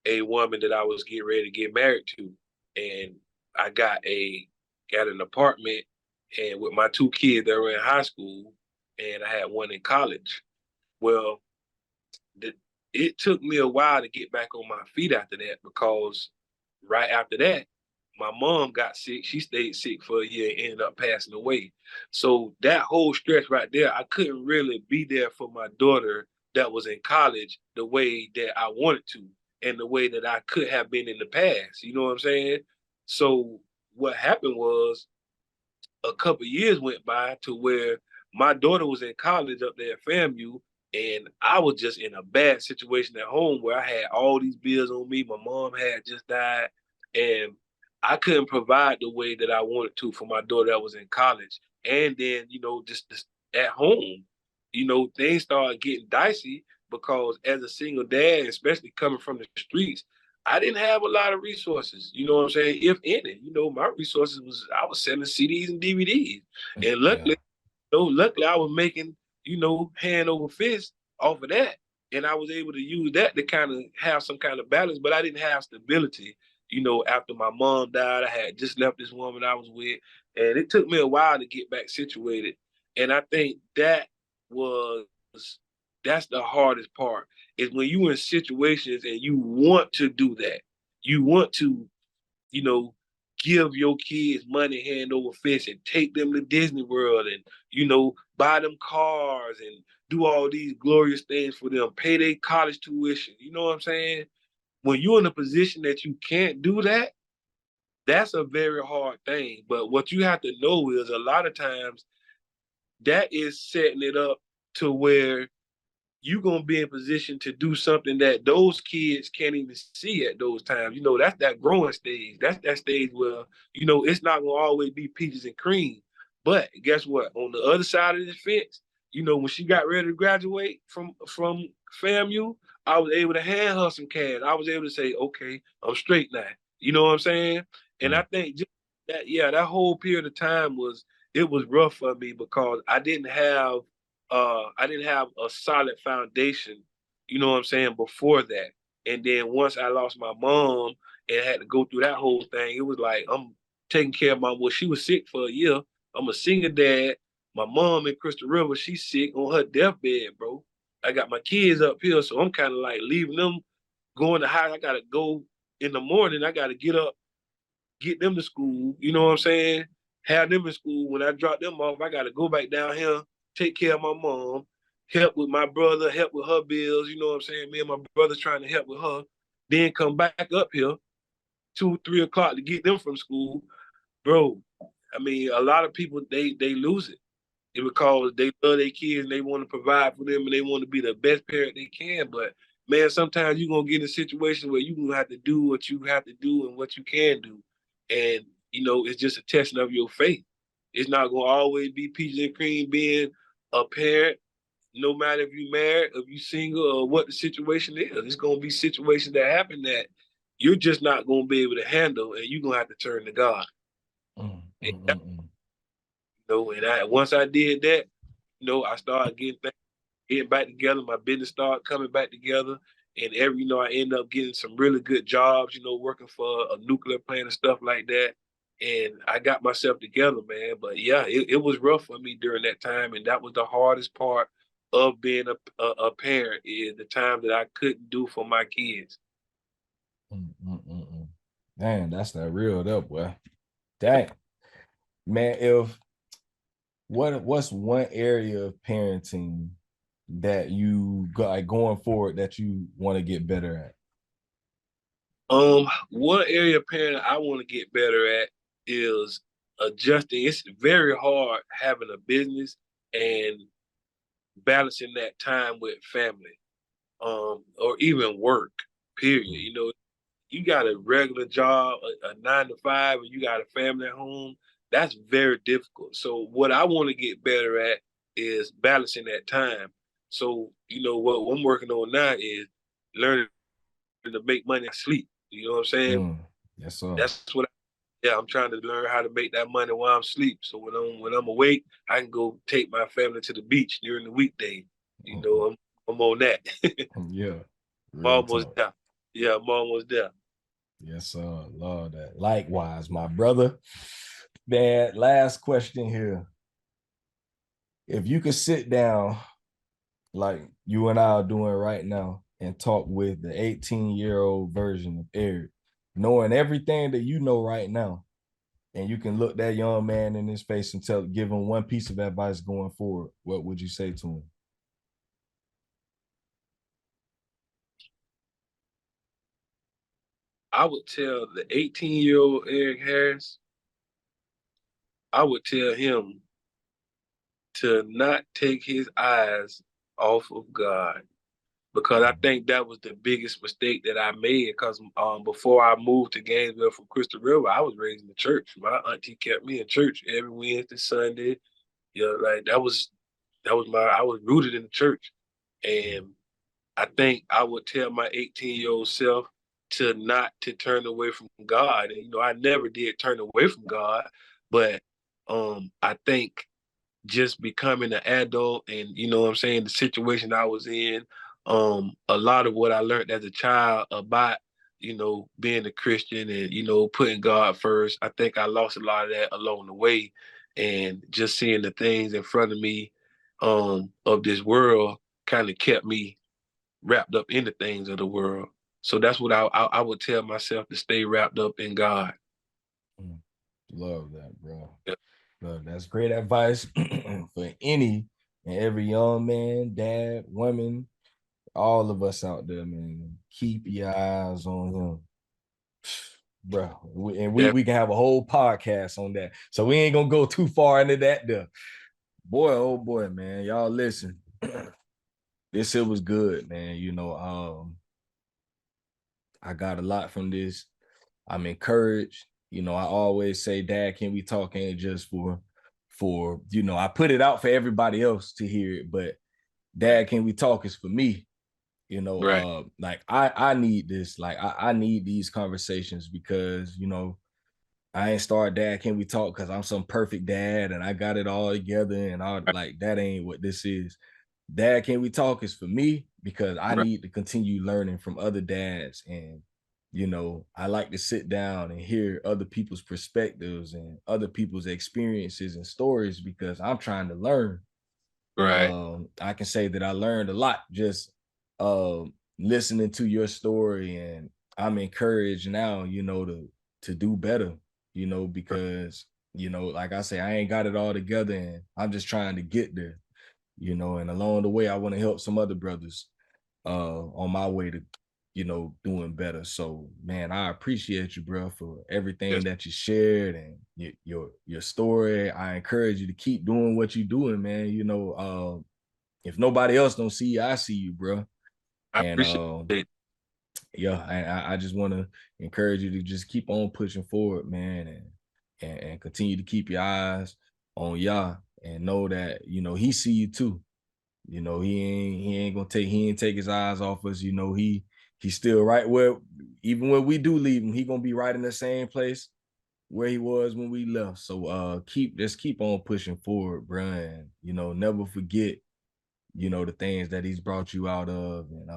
a woman that I was getting ready to get married to, and I got an apartment, and with my 2 kids that were in high school, and I had one in college. Well, it took me a while to get back on my feet after that, because right after that, my mom got sick. She stayed sick for a year and ended up passing away. So that whole stretch right there, I couldn't really be there for my daughter that was in college the way that I wanted to, and the way that I could have been in the past. You know what I'm saying? So what happened was, a couple years went by to where my daughter was in college up there at FAMU, and I was just in a bad situation at home where I had all these bills on me. My mom had just died, and I couldn't provide the way that I wanted to for my daughter that was in college. And then, you know, just at home, you know, things started getting dicey, because as a single dad, especially coming from the streets, I didn't have a lot of resources, you know what I'm saying? If any, you know, my resources was, I was selling CDs and DVDs. And luckily I was making, you know, hand over fist off of that. And I was able to use that to kind of have some kind of balance, but I didn't have stability. You know, after my mom died, I had just left this woman I was with, and it took me a while to get back situated. And I think was that's the hardest part, is when you in situations and you want to do that. You want to, you know, give your kids money hand over fist and take them to Disney World and, you know, buy them cars and do all these glorious things for them, pay their college tuition. You know what I'm saying? When you're in a position that you can't do that, that's a very hard thing. But what you have to know is, a lot of times that is setting it up to where you're gonna be in position to do something that those kids can't even see at those times. That's that growing stage. That's that stage where, it's not gonna always be peaches and cream. But guess what? On the other side of the fence, when she got ready to graduate from FAMU, I was able to hand her some cash. I was able to say, okay, I'm straight now. You know what I'm saying? And I think just that, yeah, that whole period of time was rough for me because I didn't have a solid foundation, you know what I'm saying, before that. And then once I lost my mom and had to go through that whole thing, it was like I'm taking care of my mom. She was sick for a year. I'm a single dad. My mom in Crystal River, she's sick on her deathbed, bro. I got my kids up here, so I'm kind of like leaving them, going to high. I gotta go in the morning. I gotta get up, get them to school. You know what I'm saying? Have them in school. When I drop them off, I gotta go back down here, take care of my mom, help with my brother, help with her bills. You know what I'm saying? Me and my brother trying to help with her. Then come back up here 2, 3 o'clock to get them from school, bro. I mean, a lot of people they lose it. It because they love their kids and they want to provide for them and they want to be the best parent they can. But man, sometimes you're gonna get in a situation where you're gonna have to do what you have to do and what you can do. And it's just a testing of your faith. It's not gonna always be peaches and cream being a parent, no matter if you married, if you single, or what the situation is. It's gonna be situations that happen that you're just not gonna be able to handle, and you're gonna have to turn to God. And once I did that, I started getting back together. My business started coming back together. And I ended up getting some really good jobs, working for a nuclear plant and stuff like that. And I got myself together, man. But yeah, it was rough for me during that time. And that was the hardest part of being a parent, is the time that I couldn't do for my kids. Man, that's that real up, boy. Dang. Man, what's one area of parenting that you got like, going forward that you want to get better at? One area of parenting I want to get better at is adjusting. It's very hard having a business and balancing that time with family, or even work, period. You got a regular job, a 9 to 5, and you got a family at home. That's very difficult. So what I want to get better at is balancing that time. So, what I'm working on now is learning to make money and sleep. You know what I'm saying? Yes, sir. That's what I'm trying to learn how to make that money while I'm asleep. So when I'm awake, I can go take my family to the beach during the weekday. I'm on that. Yeah. I'm almost there. Yeah, I'm almost there. Yes, sir. Love that. Likewise, my brother. Man, last question here. If you could sit down like you and I are doing right now and talk with the 18-year-old version of Eric, knowing everything that you know right now, and you can look that young man in his face and give him one piece of advice going forward, what would you say to him? I would tell the 18-year-old Eric Harris, I would tell him to not take his eyes off of God, because I think that was the biggest mistake that I made. Because before I moved to Gainesville from Crystal River, I was raised in the church. My auntie kept me in church every Wednesday, Sunday. Like that was I was rooted in the church. And I think I would tell my 18-year-old self to not to turn away from God. And I never did turn away from God, but I think just becoming an adult and what I'm saying, the situation I was in, a lot of what I learned as a child about being a Christian and putting God first, I think I lost a lot of that along the way. And just seeing the things in front of me of this world kind of kept me wrapped up in the things of the world. So that's what I would tell myself, to stay wrapped up in God. Love that, bro. Yeah. Love that's great advice for any and every young man, dad, woman, all of us out there, man. Keep your eyes on him, bro. We can have a whole podcast on that, so we ain't gonna go too far into that. There, boy, oh boy, man, y'all listen. this here was good, man. I got a lot from this. I'm encouraged. I always say, Dad, can we talk ain't just for I put it out for everybody else to hear it, but Dad, can we talk is for me. Right. Like I need this. Like I need these conversations because I ain't start Dad, can we talk? Because I'm some perfect dad and I got it all together and all like that ain't what this is. Dad, can we talk is for me because I Right. need to continue learning from other dads. And, I like to sit down and hear other people's perspectives and other people's experiences and stories because I'm trying to learn. Right. I can say that I learned a lot just listening to your story, and I'm encouraged now, to do better, because like I say, I ain't got it all together, and I'm just trying to get there, and along the way, I want to help some other brothers on my way to doing better. So man, I appreciate you, bro, for everything Yes. that you shared and your story. I encourage you to keep doing what you're doing, man. If nobody else don't see you, I see you, bro. I And appreciate it. yeah, I just want to encourage you to just keep on pushing forward, man, and continue to keep your eyes on Yah and know that he see you too. He ain't take his eyes off us. He's still right where, even when we do leave him, he gonna be right in the same place where he was when we left. So keep on pushing forward, bro, and never forget the things that he's brought you out of, and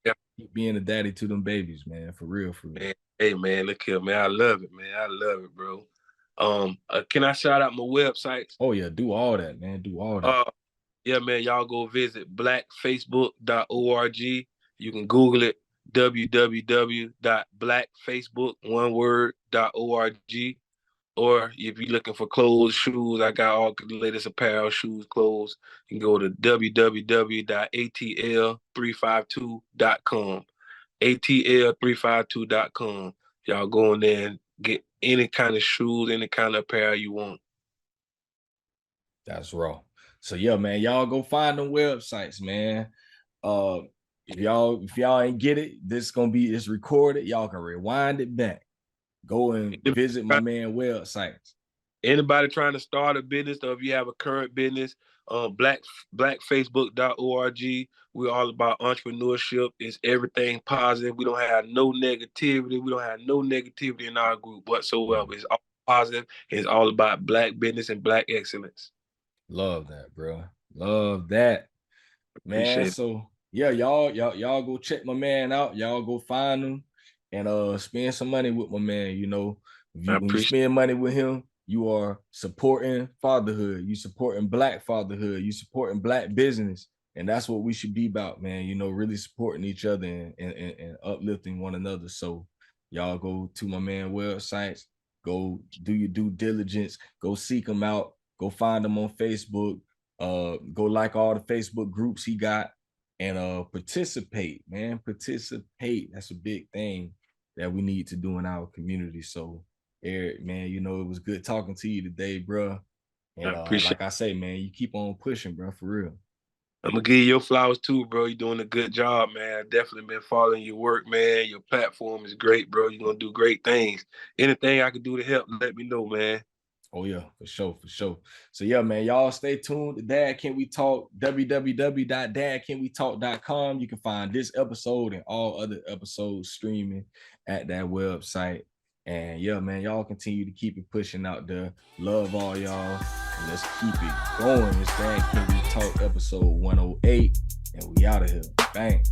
Yeah, keep being a daddy to them babies, man, for real, for real. man. Hey man, look here, man. I love it, man. I love it, bro. Can I shout out my websites? Oh yeah, do all that, man. Do all that. Uh, yeah, man. Y'all go visit blackfacebook.org. You can Google it, www.blackfacebook.org. Or if you're looking for clothes, shoes, I got all the latest apparel, shoes, clothes. You can go to www.atl352.com. ATL352.com. Y'all go in there and get any kind of shoes, any kind of apparel you want. That's raw. So yeah, man, y'all go find them websites, man. Uh, if y'all ain't get it, this gonna be it's recorded. Y'all can rewind it back. Go and visit my man websites. Anybody trying to start a business, or if you have a current business, blackfacebook.org. We're all about entrepreneurship. It's everything positive. We don't have no negativity. We don't have no negativity in our group whatsoever. It's all positive. It's all about black business and black excellence. Love that, bro. Love that, man. Appreciate it. So yeah, y'all go check my man out. Y'all go find him and spend some money with my man. I When you appreciate spend money with him, you are supporting fatherhood. You supporting black fatherhood. You supporting black business. And that's what we should be about, man. Really supporting each other and uplifting one another. So y'all go to my man websites, go do your due diligence, go seek him out, go find him on Facebook, go like all the Facebook groups he got, and participate, man. Participate. That's a big thing that we need to do in our community. So Eric, man, it was good talking to you today, bro. I And appreciate like I say, man, you keep on pushing, bro, for real. I'm gonna give you your flowers too, bro. You're doing a good job, man. I've definitely been following your work, man. Your platform is great, bro. You're gonna do great things. Anything I can do to help, let me know, man. Oh yeah, for sure, for sure. So yeah, man, y'all stay tuned to Dad Can We Talk, www.dadcanwetalk.com. You can find this episode and all other episodes streaming at that website. And yeah, man, y'all continue to keep it pushing out there. Love all y'all. And let's keep it going. It's Dad Can We Talk episode 108. And we out of here. Bang.